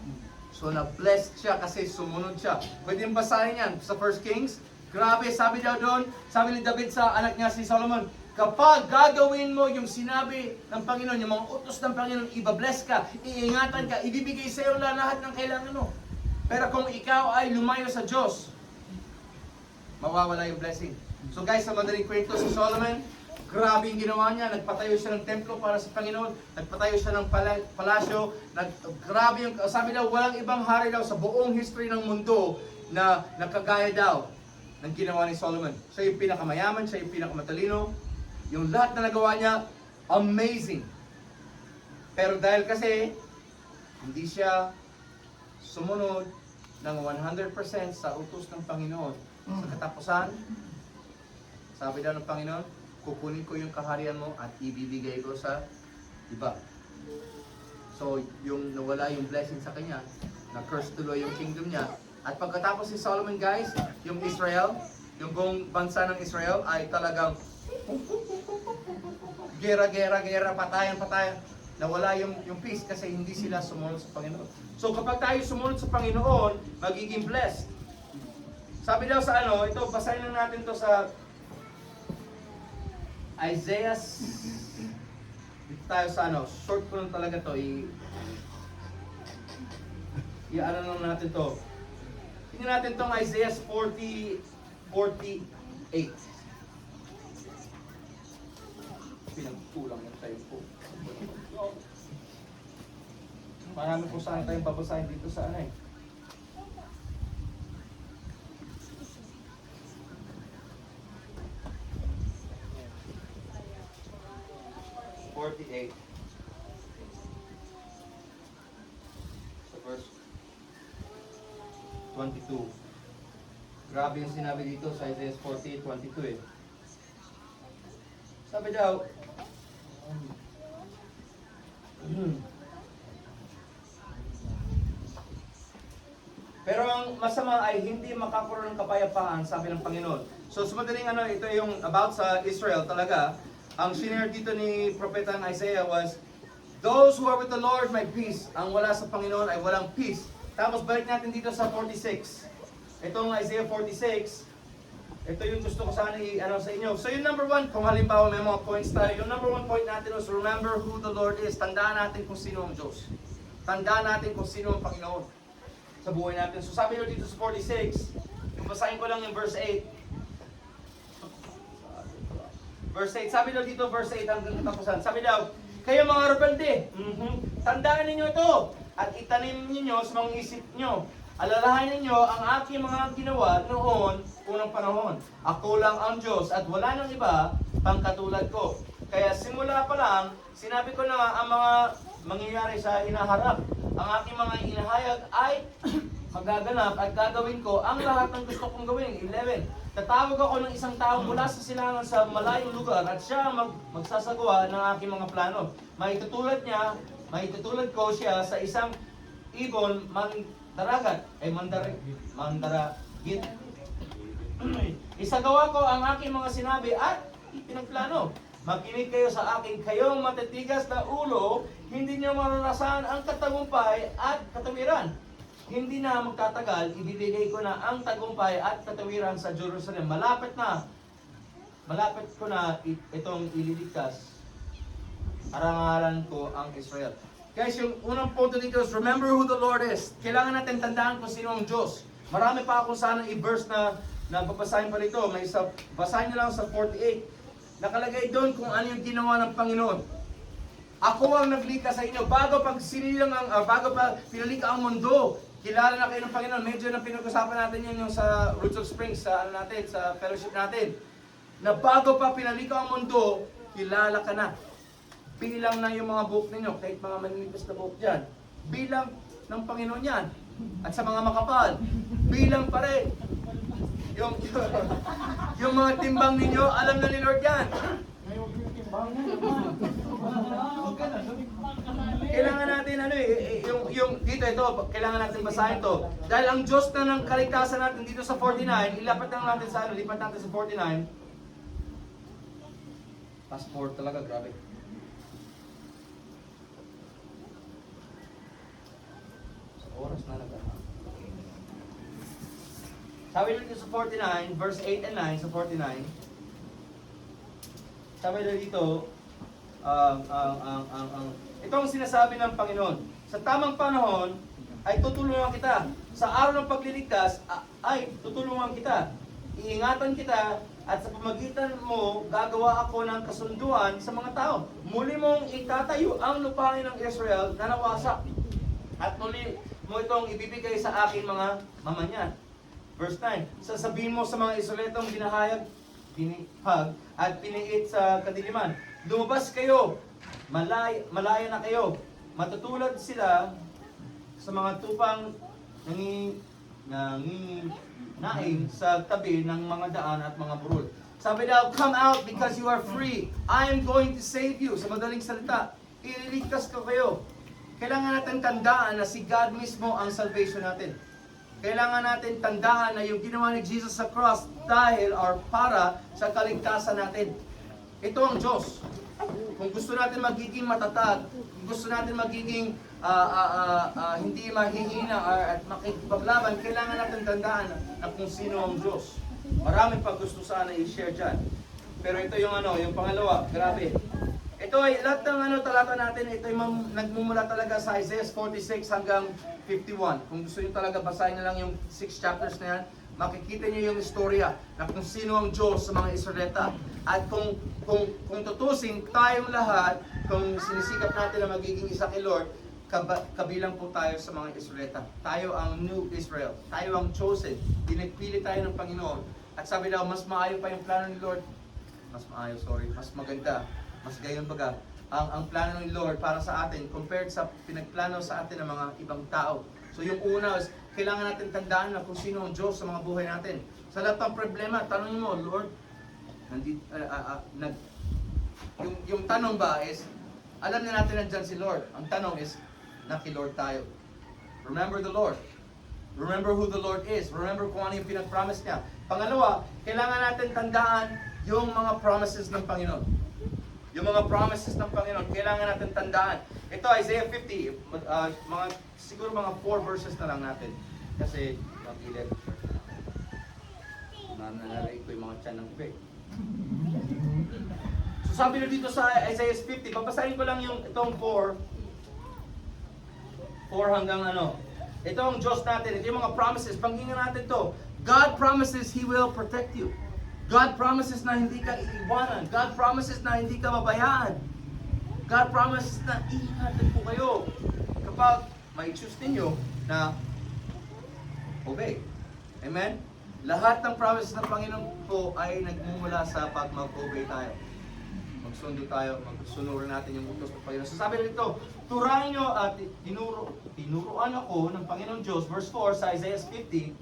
So na-blessed siya kasi sumunod siya. Pwede yung basahin yan sa 1 Kings. Grabe, sabi daw doon, sabi ni David sa anak niya si Solomon, kapag gagawin mo yung sinabi ng Panginoon, yung mga utos ng Panginoon, ibabless ka, iingatan ka, ibibigay sa iyo lahat ng kailangan mo. Pero kung ikaw ay lumayo sa Diyos, mawawala yung blessing. So guys, sa madaling kwento si Solomon, grabe yung ginawa niya. Nagpatayo siya ng templo para sa Panginoon. Nagpatayo siya ng palasyo. Grabe yung, sabi daw, walang ibang hari daw sa buong history ng mundo na nakagaya daw ng ginawa ni Solomon. Siya yung pinakamayaman, siya yung pinakamatalino. Yung lahat na nagawa niya, amazing. Pero dahil kasi, hindi siya sumunod ng 100% sa utos ng Panginoon. Sa katapusan, sabi daw ng Panginoon, kukunin ko yung kaharian mo at ibibigay ko sa iba. So, yung nawala yung blessing sa kanya, na-curse tuloy yung kingdom niya. At pagkatapos si Solomon, guys, yung Israel, yung buong bansa ng Israel ay talagang gera, patayan. Nawala yung peace kasi hindi sila sumunod sa Panginoon. So kapag tayo sumunod sa Panginoon, magiging blessed. Sabi daw sa ito, basahin lang natin to sa Isaiah, dito tayo sa ano, short ko lang talaga to, i-ano lang natin to. Tingnan natin tong Isaiah 48. Pinagkulang yung time ko. Marami po sana tayong babasahin dito sa ano eh. Sa verse 22. Grabe yung sinabi dito sa Isaiah 48:22 eh. Sabi daw, pero ang masama ay hindi makakaroon ng kapayapaan, sabi ng Panginoon. So sa madaling ano, ito yung about sa Israel talaga. Ang shinare dito ni Propeta Isaiah was, those who are with the Lord may peace. Ang wala sa Panginoon ay walang peace. Tapos balik natin dito sa 46. Itong Isaiah 46, ito yung gusto ko sana i-ano sa inyo. So yung number one, kung halimbawa may mga points tayo, yung number one point natin was remember who the Lord is. Tandaan natin kung sino ang Diyos. Tandaan natin kung sino ang Panginoon sa buhay natin. So sabi nyo dito sa 46, basahin ko lang yung verse 8. Verse 8, sabi daw dito, verse 8 hanggang katapusan. Sabi daw, kayo mga rebelde, tandaan ninyo ito at itanim ninyo sa mga isip nyo. Alalahanin ninyo ang aking mga ginawa noon, unang panahon. Ako lang ang Diyos at wala nang iba pang katulad ko. Kaya simula pa lang, sinabi ko na nga ang mga mangyayari sa hinaharap. Ang aking mga inahayag ay magaganap at gagawin ko ang lahat ng gusto kong gawin. 11. Tatawag ako ng isang tao mula sa silangan sa malayong lugar at siya magsasagawa ng aking mga plano. Maitutulad ko siya sa isang ibon mandaragat, ay mandaragit. Isagawa ko ang aking mga sinabi at pinagplano. Makinig kayo sa akin, kayong matitigas na ulo, hindi niyo maranasan ang katagumpay at katawiran. Hindi na magtatagal, ibibigay ko na ang tagumpay at katawiran sa Jerusalem. Malapit ko na itong ililigtas. Arangalan ko ang Israel. Guys, yung unang punto dito is remember who the Lord is. Kailangan natin tandaan kung sino ang Diyos. Marami pa akong sana i-verse na babasahin pa rito. Basahin nyo lang sa 48. Nakalagay doon kung ano yung ginawa ng Panginoon. Ako ang naglikha sa inyo bago pa pinalika ang mundo. Kilala na kayo ng Panginoon. Medyo na pinag-usapan natin yun yung sa Roots of Springs, sa fellowship natin. Na bago pa pinalika ang mundo, kilala ka na. Bilang na yung mga buhok ninyo, kahit mga maninipis na buhok dyan. Bilang ng Panginoon yan. At sa mga makapal, bilang pa rin. Yung mga timbang ninyo, alam na ni Lord yan. Kailangan natin dito kailangan natin basahin to. Dahil ang Diyos na ng kaligtasan natin dito sa 49, lipat natin sa 49. Fast forward talaga, grabe. Sa oras na nagkaka. Sabi dito sa 49, verse 8 and 9 sa 49. Sabi dito, ito ang sinasabi ng Panginoon. Sa tamang panahon, ay tutulungan kita. Sa araw ng pagliligtas, ay tutulungan kita. Iingatan kita, at sa pamagitan mo, gagawa ako ng kasunduan sa mga tao. Muli mong itatayo ang lupain ng Israel na nawasak. At muli mo itong ibibigay sa aking mga mamanyan. Verse 9, sasabihin mo sa mga Israelitong binahayag, binihag, at piniit sa kadiliman. Lumabas kayo, malaya na kayo. Matutulad sila sa mga tupang nanginginain sa tabi ng mga daan at mga burol. Sabi daw, come out because you are free. I am going to save you. Sa madaling salita, ililigtas ko kayo. Kailangan natin tandaan na si God mismo ang salvation natin. Kailangan natin tandaan na yung ginawa ni Jesus sa cross dahil or para sa kaligtasan natin. Ito ang Diyos. Kung gusto natin magiging matatag, kung gusto natin magiging hindi mahihina at makikipaglaban, kailangan natin tandaan na kung sino ang Diyos. Marami pa gusto sana i-share dyan. Pero ito yung yung pangalawa, grabe. Ito ay lahat ng talata natin, ito ay nagmumula talaga sa Isaiah 46 hanggang 51. Kung gusto niyo talaga basahin na lang yung 6 chapters na yan, makikita niyo yung istorya na kung sino ang Diyos sa mga Israelita. At kung tutusin tayong lahat, kung sinisikap natin na magiging isa kay Lord, kabilang po tayo sa mga Israelita. Tayo ang New Israel. Tayo ang chosen. Pinagpili tayo ng Panginoon. At sabi daw, mas maayo pa yung plano ni Lord. Mas maganda. Mas gayon baga. Ang plano ng Lord para sa atin compared sa pinagplano sa atin ng mga ibang tao. So yung una is, kailangan natin tandaan na kung sino ang Diyos sa mga buhay natin. Sa lahat ng problema, tanongin mo, Lord, yung tanong ba is, alam na natin nandyan si Lord. Ang tanong is, naki-Lord tayo. Remember the Lord. Remember who the Lord is. Remember kung ano yung pinag-promise niya. Pangalawa, kailangan natin tandaan yung mga promises ng Panginoon. Yung mga promises ng Panginoon, kailangan natin tandaan. Ito, Isaiah 50, siguro mga 4 verses na lang natin. Kasi, mag-ilit. Nananaray ko yung mga tiyan ng bibig. So sabi na dito sa Isaiah 50, babasahin ko lang yung itong 4 hanggang Ito ang Diyos natin, ito yung mga promises, panginggan natin to. God promises He will protect you. God promises na hindi ka iiwanan. God promises na hindi ka babayaan. God promises na iingatan po kayo kapag may choose ninyo na obey. Amen? Lahat ng promises ng Panginoon po ay nagmumula sa pag mag-obey tayo. Magsundo tayo, magsunurin natin yung utos ng Panginoon. So sabi nito, turahin nyo at tinuruan ako ng Panginoon Diyos, verse 4 sa Isaiah 50,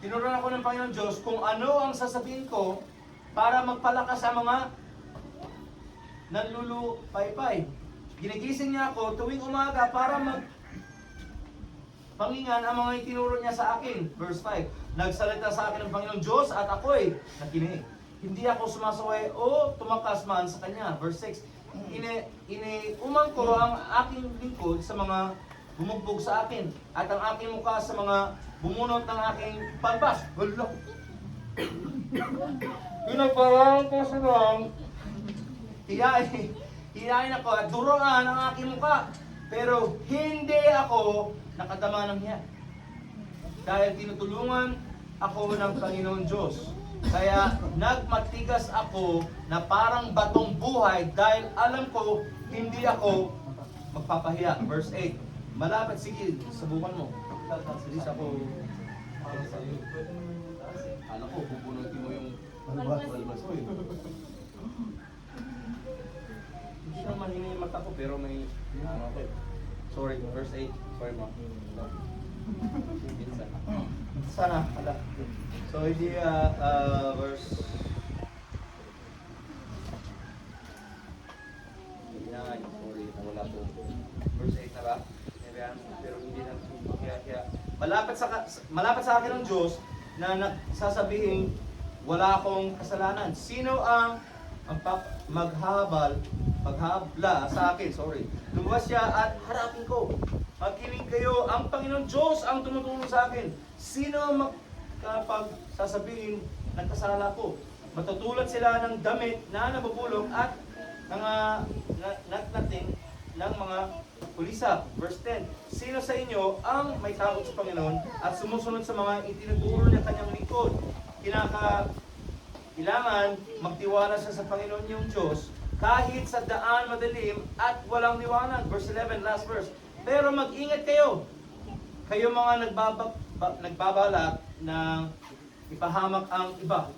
tinuruan ako ng Panginoon Diyos kung ano ang sasabihin ko para magpalakas sa mga nanlulupaypay. Ginigising niya ako tuwing umaga para pangingan ang mga itinuro niya sa akin. Verse 5, nagsalita sa akin ng Panginoon Diyos at ako'y nakinig. Hindi ako sumasaway o tumakas man sa Kanya. Verse 6, iniumang ko ang aking lingkod sa mga bumugbog sa akin at ang aking mukha sa mga bumunot ng aking palbas. Gulo. Pinagparang ko sa lang, hiyain ako at duroan ang aking mukha. Pero hindi ako nakadama ng hiya. Dahil tinutulungan ako ng Panginoon Diyos. Kaya nagmatigas ako na parang batong buhay dahil alam ko hindi ako magpapahiya. Verse 8, malapit, sige, subukan mo. Salis ako. Alam ko, pupunutin mo yung balbas ko. Hindi naman hini yung mata ko, pero may sorry, verse 8. Sorry mo. Sana, ala. So, hindi, verse... Sorry, nawala po. Verse 8 na ba? Pero hindi na. Kaya, malapit sa akin ng Diyos na nagsasabihin, wala akong kasalanan. Sino ang maghabla sa akin? Sorry. Lumabas siya at harapin ko. Magkinig kayo, ang Panginoon Diyos ang tumutulong sa akin. Sino ang kapag sasabihin, nagkasala ko? Matutulad sila ng damit na nabubulong at natnating ng mga pulisa. Verse 10, sino sa inyo ang may takot sa Panginoon at sumusunod sa mga itinuturo ng kanyang lingkod? Kailangan magtiwala siya sa Panginoon yung Diyos kahit sa daan madilim at walang liwanag. Verse 11, last verse. Pero mag-ingat kayo. Kayo mga nagbabalak na ipahamak ang iba.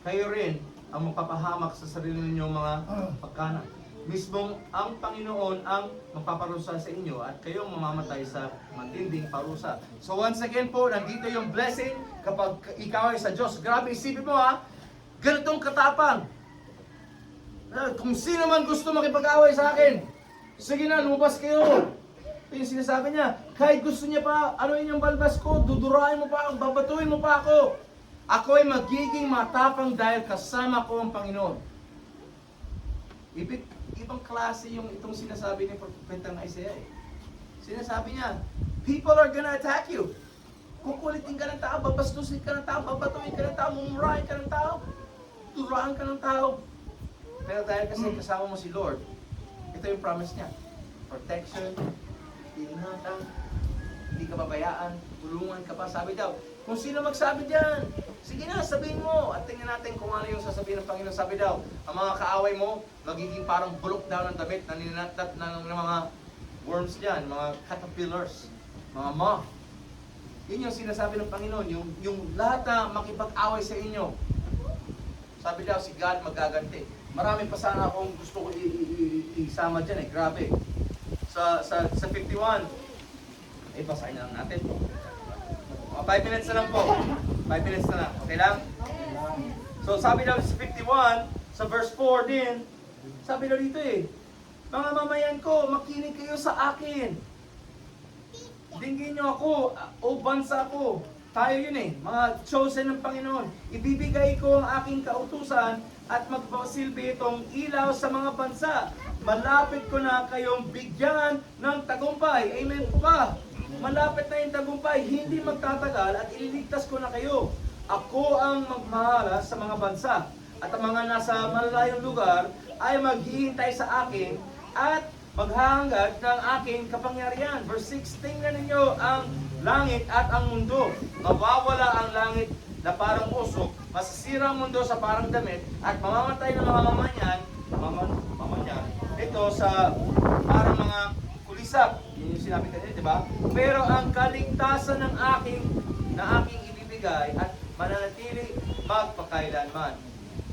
Kayo rin ang magpapahamak sa sarili ninyong mga pagkanan. Mismong ang Panginoon ang magpaparusa sa inyo at kayong mamamatay sa matinding parusa. So once again po, nandito yung blessing kapag ikaw ay sa Diyos. Grabe, isipin mo ganitong katapang. Kung sino man gusto makipag-away sa akin, sige na, lumabas kayo. Ito yung sinasabi niya, kahit gusto niya pa, anuin yung balbas ko, dudurahin mo pa, babatuin mo pa ako. Ako ay magiging matapang dahil kasama ko ang Panginoon. Ibang klase yung itong sinasabi ni Propetang Isaiah. Sinasabi niya, people are gonna attack you. Kukulitin ka ng tao, babastusin ka ng tao, babatuin ka ng tao, mumurahin ka ng tao, durahan ka ng tao. Pero dahil kasi kasama mo si Lord, ito yung promise niya. Protection, iingatan, hindi ka babayaan, tulungan ka pa. Sabi daw, kung sino magsabi dyan, sige na, sabihin mo. At tingnan natin kung ano yung sasabihin ng Panginoon. Sabi daw, ang mga kaaway mo, magiging parang bulok daw ng damit na ninatnat ng mga worms dyan, mga caterpillars, mga moth. Yun yung sinasabi ng Panginoon, yung lahat na makipag-away sa inyo. Sabi daw, si God magaganti. Marami pa sana akong gusto ko isama dyan eh, grabe. Sa 51, basahin na lang natin. 5 minutes na lang po. 5 minutes na lang. Okay lang? So sabi daw sa 51, sa verse 4 din, sabi daw dito eh, mga mamayan ko, makinig kayo sa akin. Dinggin nyo ako, o bansa ko. Tayo yun eh, mga chosen ng Panginoon. Ibibigay ko ang aking kautusan at magpasilbi itong ilaw sa mga bansa. Malapit ko na kayong bigyan ng tagumpay. Amen po ba? Malapit na yung tagumpay, hindi magtatagal at ililigtas ko na kayo. Ako ang magmahala sa mga bansa at ang mga nasa malalayong lugar ay maghihintay sa akin at maghahangad ng aking kapangyarihan. Verse 6, tingnan ninyo ang langit at ang mundo. Mawawala ang langit na parang usok, masisira ang mundo sa parang damit, at mamamatay ng mga mamanyan. Ito sa parang mga kulisap. Yun yung sinabi kanina, di ba? Pero ang kaligtasan ng aking ibibigay at mananatili magpakailanman.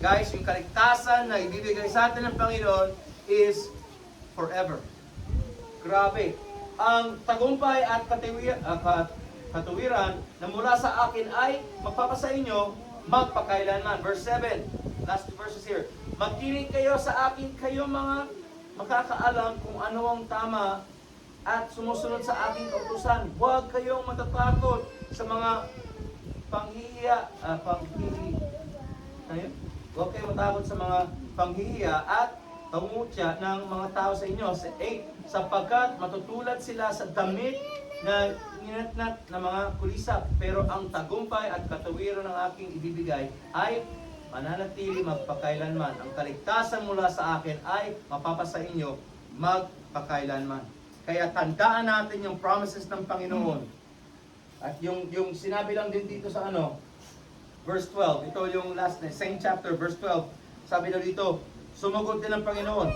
Guys, yung kaligtasan na ibibigay sa atin ng Panginoon is forever. Grabe. Ang tagumpay at katuwiran na mula sa akin ay magpapasa inyo magpakailanman. Verse 7. Last two verses here. Magkinig kayo sa akin, kayo mga makakaalam kung ano ang tama at sumusunod sa aking kautusan. Huwag kayong matatakot sa mga Huwag kayong matakot sa mga panghihiya at pangutya ng mga tao sa inyo. Sa 8, sapagkat matutulad sila sa damit na ninatnat na mga kulisap, pero ang tagumpay at katawiran ng aking ibibigay ay mananatili magpakailanman. Ang kaligtasan mula sa akin ay mapapasa inyo magpakailanman. Kaya tandaan natin yung promises ng Panginoon. At yung sinabi lang din dito sa verse 12. Ito yung last na, same chapter, verse 12. Sabi na dito, sumagot din ng Panginoon,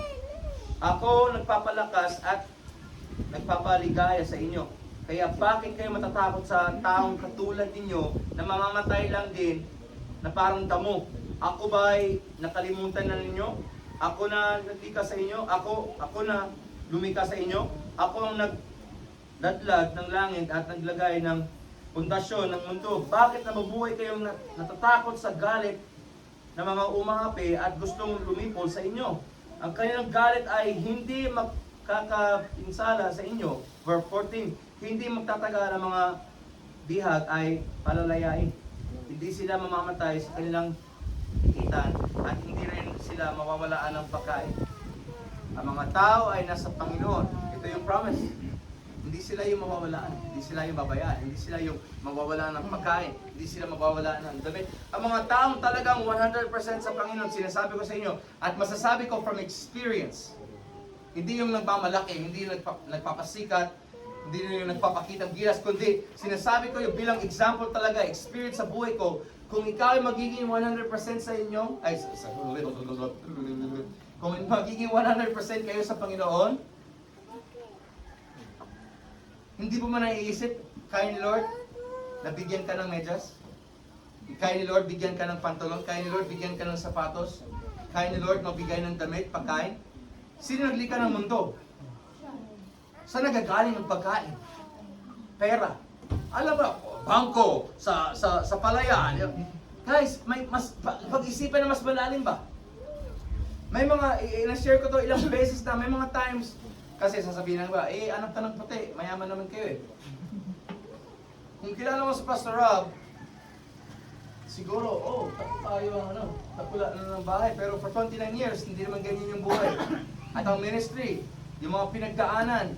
ako nagpapalakas at nagpapaligaya sa inyo. Kaya bakit kayo matatakot sa taong katulad ninyo na mamamatay lang din na parang damo? Ako ba'y nakalimutan na ninyo? Ako na naglikha sa inyo? Ako na lumikha sa inyo? Ako ang nagdadlag ng langit at naglagay ng pundasyon ng mundo. Bakit nabubuhay kayong natatakot sa galit na mga umapi at gustong lumipol sa inyo? Ang kanilang galit ay hindi magkakapinsala sa inyo. Verse 14, hindi magtatagal ang mga bihag ay palalayain. Hindi sila mamamatay sa kanilang ikitan at hindi rin sila mawawalaan ng pagkain. Ang mga tao ay nasa Panginoon. Ito yung promise. Hindi sila yung mawawalaan, hindi sila yung babayaan, hindi sila yung mawawalaan ng pagkain, hindi sila mawawalaan ng damit. Ang mga taong talagang 100% sa Panginoon, sinasabi ko sa inyo, at masasabi ko from experience, hindi yung nagmamalaki, hindi yung nagpapasikat, hindi yung nagpapakitang gilas, kundi sinasabi ko yung bilang example talaga, experience sa buhay ko, kung ikaw ay magiging 100% sa inyo, kung magiging 100% kayo sa Panginoon, hindi mo man naiisip, kaya ni Lord, nabigyan ka ng medyas? Kaya ni Lord, bigyan ka ng pantalon? Kaya ni Lord, bigyan ka ng sapatos? Kaya ni Lord, mabigay ng damit, pagkain? Sino naglikha ng mundo? Saan nagagaling ang pagkain? Pera. Alam mo, bangko, sa palayan. Guys, may pag-isipan na mas malalim ba? May mga, na-share ko to ilang beses na, may mga times, kasi sasabihin ng iba, anak ka ng puti, mayaman naman kayo eh. Kung kilala mo sa Pastor Rob, siguro, tayo ang tapula na ng bahay. Pero for 29 years, hindi naman ganyan yung buhay. At ang ministry, yung mga pinagdaanan,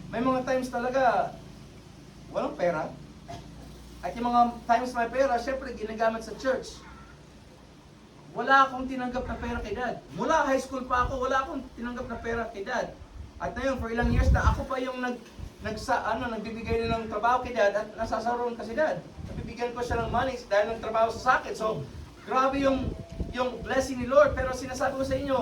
may mga times talaga, walang pera. At yung mga times may pera, syempre ginagamit sa church. wala akong tinanggap na pera kay dad. Mula high school pa ako, wala akong tinanggap na pera kay dad. At ngayon, for ilang years na ako pa yung nagbibigay na ng trabaho kay dad at nasasaroon kasi dad. Nabibigyan ko siya ng money dahil ng trabaho sa akin. So, grabe yung blessing ni Lord. Pero sinasabi ko sa inyo,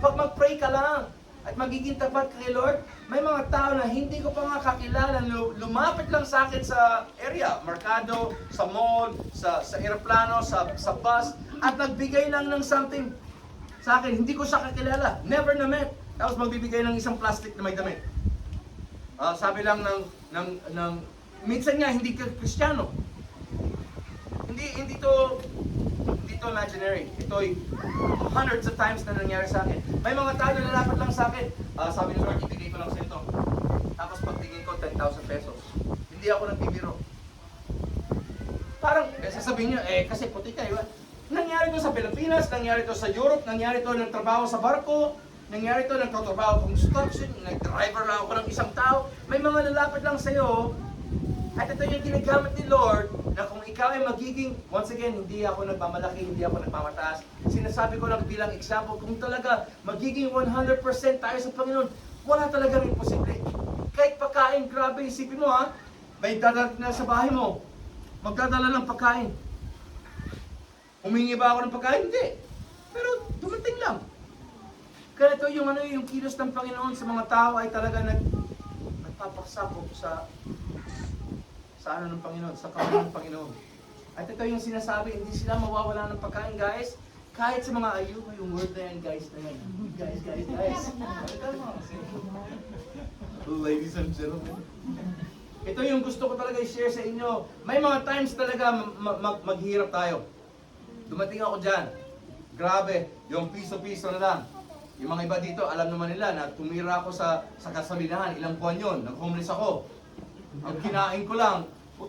pag mag-pray ka lang at magiging tapat kay Lord, may mga tao na hindi ko pa nga kakilala, lumapit lang sa akin sa area, Mercado, sa mall, sa aeroplano, sa bus, at nagbigay lang ng something sa akin. Hindi ko siya kakilala. Never na met. Tapos magbibigay ng isang plastic na may damit. Sabi lang ng minsan nga hindi ka Kristiyano. Hindi to imaginary. Ito'y hundreds of times na nangyari sa akin. May mga tao na lalapit lang sa akin. Sabi ni Lord, ibigay ko lang sa ito. Tapos pagtingin ko, 10,000 pesos. Hindi ako nagbibiro. Parang, sasabihin niyo, kasi puti ka, diba? Nangyari to sa Pilipinas, nangyari to sa Europe, nangyari to ng trabaho sa barko, nangyari to ng katrabaho construction, nag-driver lang ako ng isang tao. May mga lalapit lang sa'yo. At ito yung ginagamit ni Lord na kung ikaw ay magiging, once again, hindi ako nagmamalaki, hindi ako nagmamataas. Sinasabi ko lang bilang example, kung talaga magiging 100% tayo sa Panginoon, wala talagang imposible. Kahit pagkain, grabe, isipin mo ha, may dadating na sa bahay mo, magdadala ng pagkain. Humingi ba ako ng pagkain? Hindi. Pero dumating lang. Kaya ito yung kilos ng Panginoon sa mga tao ay talaga nagpapaksakop sa ng Panginoon, sa kamay ng Panginoon. At ito yung sinasabi, hindi sila mawawala ng pagkain, guys. Kahit sa mga ayuko, yung word na yan, guys, na yan. Guys. Ladies and gentlemen. Ito yung gusto ko talaga i-share sa inyo. May mga times talaga maghirap tayo. Dumating ako dyan. Grabe, yung piso-piso na lang. Yung mga iba dito, alam naman nila na tumira ako sa gasolinahan. Ilang buwan yun, nag-homeless ako. Ang kinain ko lang,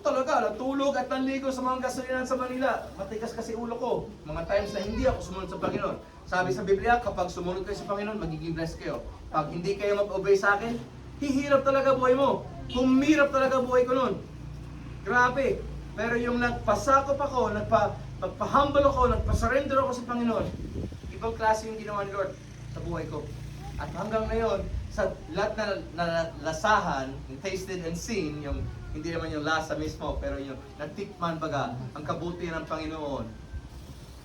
talaga, natulog at nanligo sa mga gasolinahan sa Manila. Matigas kasi ulo ko. Mga times na hindi ako sumunod sa Panginoon. Sabi sa Biblia, kapag sumunod kayo sa Panginoon, magiging blessed kayo. Pag hindi kayo mag-obey sa akin, hihirap talaga buhay mo. Humirap talaga buhay ko nun. Grabe. Pero yung nagpasakop ako, nagpa-humble ako, nagpa-surrender ako sa Panginoon, ibang klase yung ginawa ni Lord sa buhay ko. At hanggang ngayon, sa lahat na lasahan, yung tasted and seen, yung hindi naman yung lasa mismo, pero yung natikman baga, ang kabutihan ng Panginoon.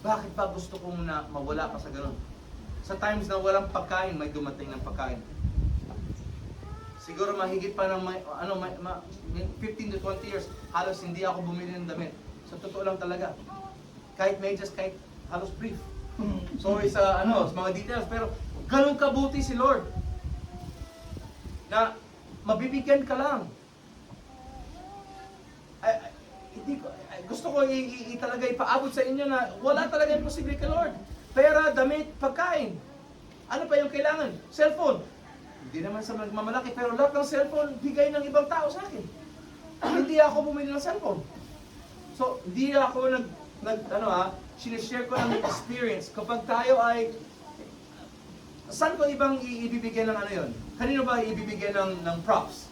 Bakit ba gusto kong mawala pa sa ganun? Sa times na walang pagkain, may dumating ng pagkain. Siguro mahigit pa ng 15 to 20 years, halos hindi ako bumili ng damit. Sa totoo lang talaga. Kahit medyas, kahit halos brief. Sorry sa mga details, pero ganun kabuti si Lord. Na mabibigyan ka lang. Gusto ko talaga ipaabot sa inyo na wala talaga imposible kay Lord. Pera, damit, pagkain. Ano pa yung kailangan? Cellphone. Hindi naman sa magmamalaki, pero lahat ng cellphone, bigay ng ibang tao sa akin. Hindi ako bumili ng cellphone. So, hindi ako sinishare ko ng experience. Kapag tayo ay, saan ko ibang ibibigay ng yun? Kanino ba ibibigay ng props?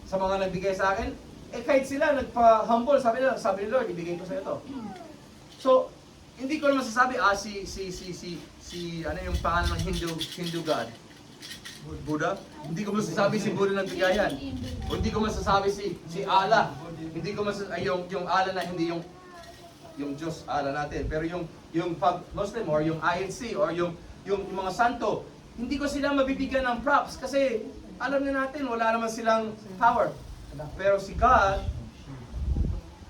Sa mga nagbigay sa akin? Kahit sila nagpa-humble, sabi ni Lord, ibigay ko sa ito. So, hindi ko naman sasabi, yung pangalan ng Hindu God? Buddha? Hindi ko masasabi si Buddha nagbigayan. O hindi ko masasabi si Allah. Hindi ko masasabi, yung Allah na hindi yung Diyos Allah natin. Pero yung Muslim or yung INC or yung mga santo, hindi ko sila mabibigyan ng props kasi alam na natin, wala naman silang power. Pero si God,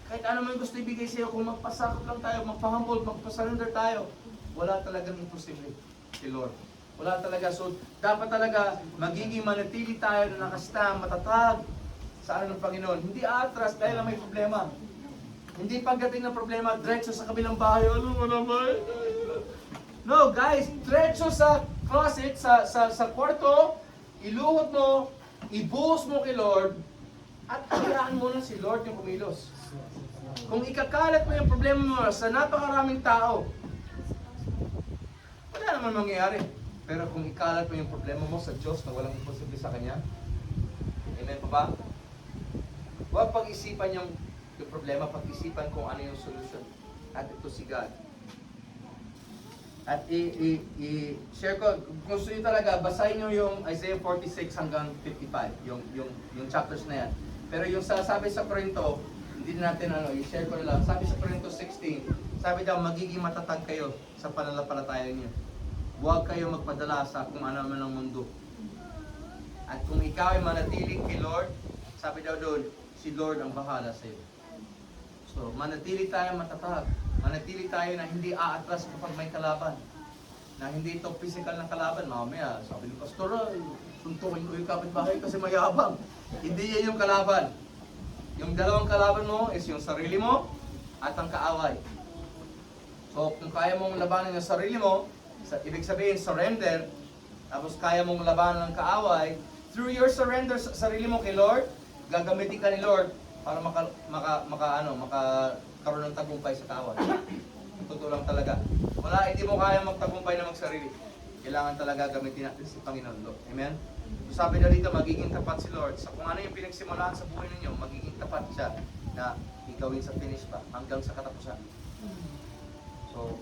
kahit ano man gusto ibigay sa'yo, kung magpasakop lang tayo, magpa-humble, magpa-surrender tayo, wala talagang imposible si Lord. Wala talaga. So, dapat talaga magiging manatili tayo na nakastang, matatag sa ng Panginoon. Hindi atras dahil na may problema. Hindi pagdating ng problema, diretso sa kabilang bahay, ano mo naman? No, guys, diretso sa closet, sa kwarto, iluhot mo, ibuhos mo kay Lord, at hayaan mo na si Lord yung kumilos. Kung ikakalat mo yung problema mo sa napakaraming tao, wala naman mangyayari. Pero kung ikalat mo yung problema mo sa Diyos na walang imposible sa Kanya, amen pa ba? Huwag pag-isipan yung problema, pag-isipan kung ano yung solution. At ito si God. At i-share ko, kung gusto nyo talaga, basahin nyo yung Isaiah 46 hanggang 55, yung chapters na yan. Pero yung sabi sa Corinto, hindi natin i-share ko na lang. Sabi sa Corinto 16, sabi daw, magiging matatag kayo sa pananampalataya niyo. Huwag kayo magpadala sa kung ano man ang mundo. At kung ikaw ay manatiling kay Lord, sabi daw doon, si Lord ang bahala sa iyo. So, manatili tayo matatag. Manatili tayo na hindi aatras kapag may kalaban. Na hindi ito physical na kalaban. Mamaya, sabi ni Pastor, suntukin ko yung kapitbahay kasi mayabang. Hindi yan yung kalaban. Yung dalawang kalaban mo is yung sarili mo at ang kaaway. So, kung kaya mong labanan yung sarili mo, ibig sabihin, surrender, tapos kaya mong labanan ng kaaway, through your surrender sa sarili mo kay Lord, gagamitin ka ni Lord para makakaroon ng tagumpay sa kaaway. Totoo lang talaga. Hindi mo kaya magtagumpay na magsarili. Kailangan talaga gamitin natin si Panginoon Lord. Amen? So, sabi na dito, magiging tapat si Lord. Sa kung ano yung pinagsimulaan sa buhay ninyo, magiging tapat siya na igawin sa finish pa, hanggang sa katapusan. So,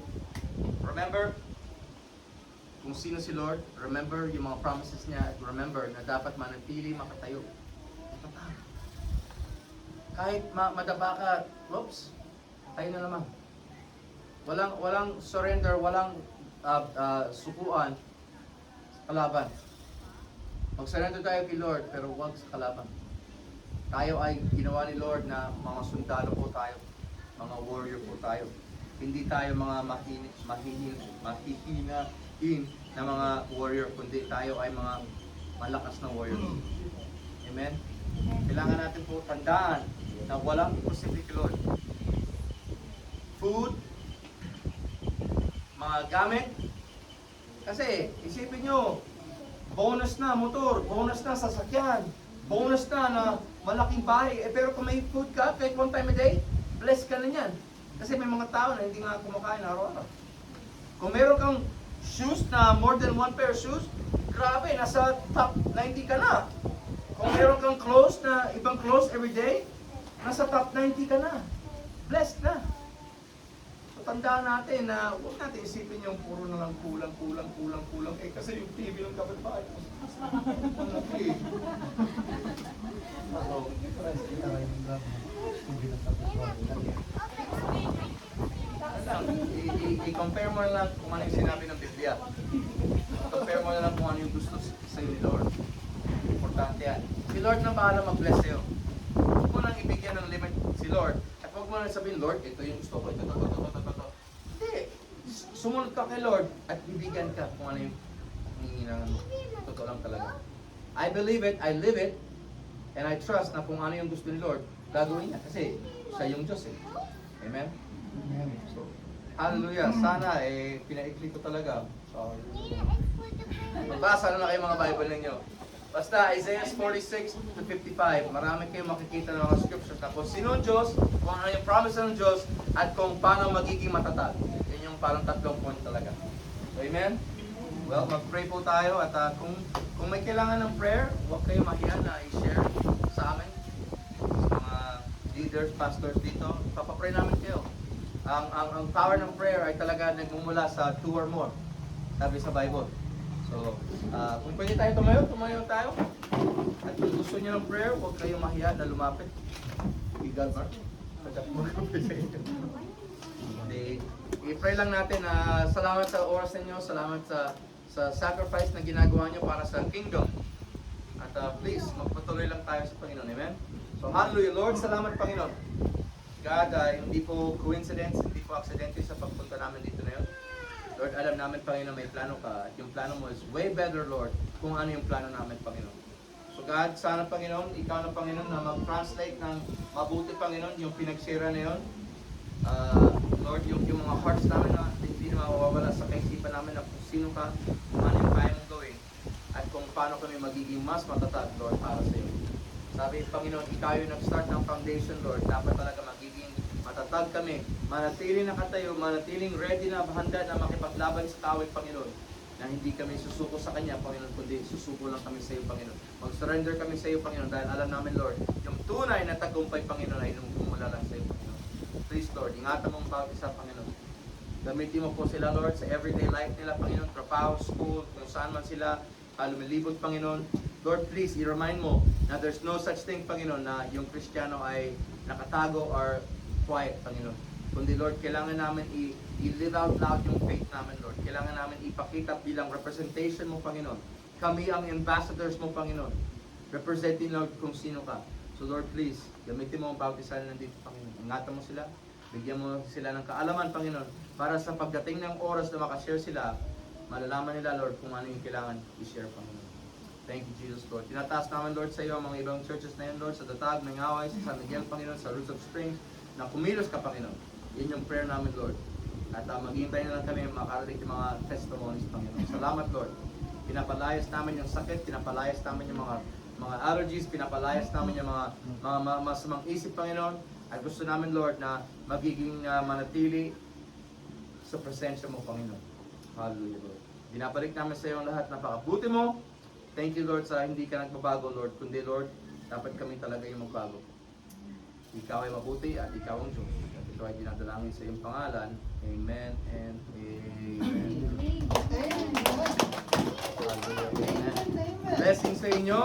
remember, kung sino si Lord, remember yung mga promises niya, at remember na dapat manatili makatayo. Matatag. Kahit madaba ka, whoops, tayo na naman. Walang surrender, walang sukuan sa kalaban. Mag-surrender tayo kay Lord, pero huwag sa kalaban. Tayo ay ginawa ni Lord na mga sundalo po tayo, mga warrior po tayo. Hindi tayo mga mahihinain na mga warrior, kundi tayo ay mga malakas na warrior. Amen? Kailangan natin po tandaan na walang imposible kay Lord. Food, mga gamit. Kasi, isipin nyo, bonus na motor, bonus na sasakyan, bonus na malaking bahay. Pero kung may food ka, kahit one time a day, blessed ka na yan. Kasi may mga tao na hindi nga kumakain araw-araw. Kung meron kang shoes na more than one pair of shoes, grabe, nasa top 90 ka na. Kung meron kang clothes na ibang clothes every day, nasa top 90 ka na. Blessed na. So tandaan natin na huwag natin isipin yung puro na lang kulang. Kasi yung TV ng kapitbahay, mas malaki. I-compare mo na lang kung ano yung sinabi ng Biblia. Compare mo na lang kung ano yung gusto sa ni Lord. Importante yan. Si Lord na bahala mag-bless sa'yo. Huwag mo nang ibigyan ng limit si Lord. At huwag mo nang sabihin, Lord, ito yung gusto ko, ito. Hindi. Sumunod ka kay Lord at bibigyan ka kung ano yung hinihinangan mo. Totoo lang talaga. I believe it, I live it, and I trust na kung ano yung gusto ni Lord, gagawin niya. Kasi siya yung Diyos eh. Amen? So, hallelujah. Sana pinaikli ko talaga. Sorry. Magbasa na kayo mga Bible ninyo. Basta Isaiah 46 to 55, marami kayong makikita ng mga scriptures na kung sino ang Diyos, kung ano yung promise ng Diyos, at kung paano magiging matatag. Yun yung parang tatlong point talaga. So, amen? Well, mag-pray po tayo at kung may kailangan ng prayer, huwag kayong mahiya na i-share sa amin. Sa mga leaders, pastors dito, papapray namin kayo. Ang power ng prayer ay talaga nagmumula sa 2 or more. Sabi sa Bible. So, kung pwede tayo tumayo tayo. At kung gusto niyo ng prayer, huwag kayong mahiya na lumapit. God, Mark. I-pray lang natin na salamat sa oras ninyo, salamat sa sacrifice na ginagawa niyo para sa kingdom. At please, magpatuloy lang tayo sa Panginoon. Amen? So, hallelujah. Lord, salamat Panginoon. God, hindi po coincidence, hindi po aksidente sa pagpunta namin dito na yun. Lord, alam namin, Panginoon, may plano ka. At yung plano mo is way better, Lord, kung ano yung plano namin, Panginoon. So God, sana, Panginoon, ikaw na, Panginoon, na mag-translate ng mabuti, Panginoon, yung pinagsira na yun. Lord, yung mga hearts namin na hindi na mawawala sa kaisipan namin na kung sino ka, kung ano yung kaya mong gawin, at kung paano kami magiging mas matatag, Lord, para sa iyo. Sabi, Panginoon, ikaw yung nag-start ng foundation, Lord. Dapat talaga magiging matatag kami. Manatiling nakatayo, manatiling ready na, handa na makipaglaban sa kawit, Panginoon. Na hindi kami susuko sa Kanya, Panginoon, kundi susuko lang kami sa iyo, Panginoon. Mag-surrender kami sa iyo, Panginoon, dahil alam namin, Lord, yung tunay na tagumpay, Panginoon, ay lumumula lang sa iyo, Panginoon. Please, Lord, ingatan mo ang bawat isa, Panginoon. Gamitin mo po sila, Lord, sa everyday life nila, Panginoon, trabaho, school, kung saan man sila lumilibot, Panginoon. Lord, please, i-remind mo na there's no such thing, Panginoon, na yung Kristiyano ay nakatago or quiet, Panginoon. Kundi, Lord, kailangan namin i-live out loud yung faith namin, Lord. Kailangan namin ipakita bilang representation mo, Panginoon. Kami ang ambassadors mo, Panginoon. Representing, Lord, kung sino ka. So, Lord, please, gamitin mo ang bawat isa na nandito, Panginoon. Ingatan mo sila. Bigyan mo sila ng kaalaman, Panginoon. Para sa pagdating ng oras na makashare sila, malalaman nila, Lord, kung ano yung kailangan i-share, Panginoon. Thank you, Jesus, Lord. Tinataas namin, Lord, sa iyo ang mga ibang churches na yun, Lord, sa Datag, Mangaway, sa San Miguel, Panginoon, sa Roots of Springs, na kumilos ka, Panginoon. Yun yung prayer namin, Lord. At maghihintay na lang kami makarating yung mga testimonies, Panginoon. Salamat, Lord. Pinapalayas namin yung sakit, pinapalayas namin yung mga allergies, pinapalayas namin yung mga masamang isip, Panginoon. At gusto namin, Lord, na magiging manatili sa presensya mo, Panginoon. Hallelujah, Lord. Binabalik namin sa iyo ang lahat. Napakabuti mo. Thank you, Lord, sa hindi ka nagbabago, Lord. Kundi, Lord, dapat kami talaga yung magbago. Ikaw ay mabuti at ikaw ang Diyos. At ito ay dinadalangin sa iyong pangalan. Amen and amen. Hallelujah. Amen. Blessings sa inyo.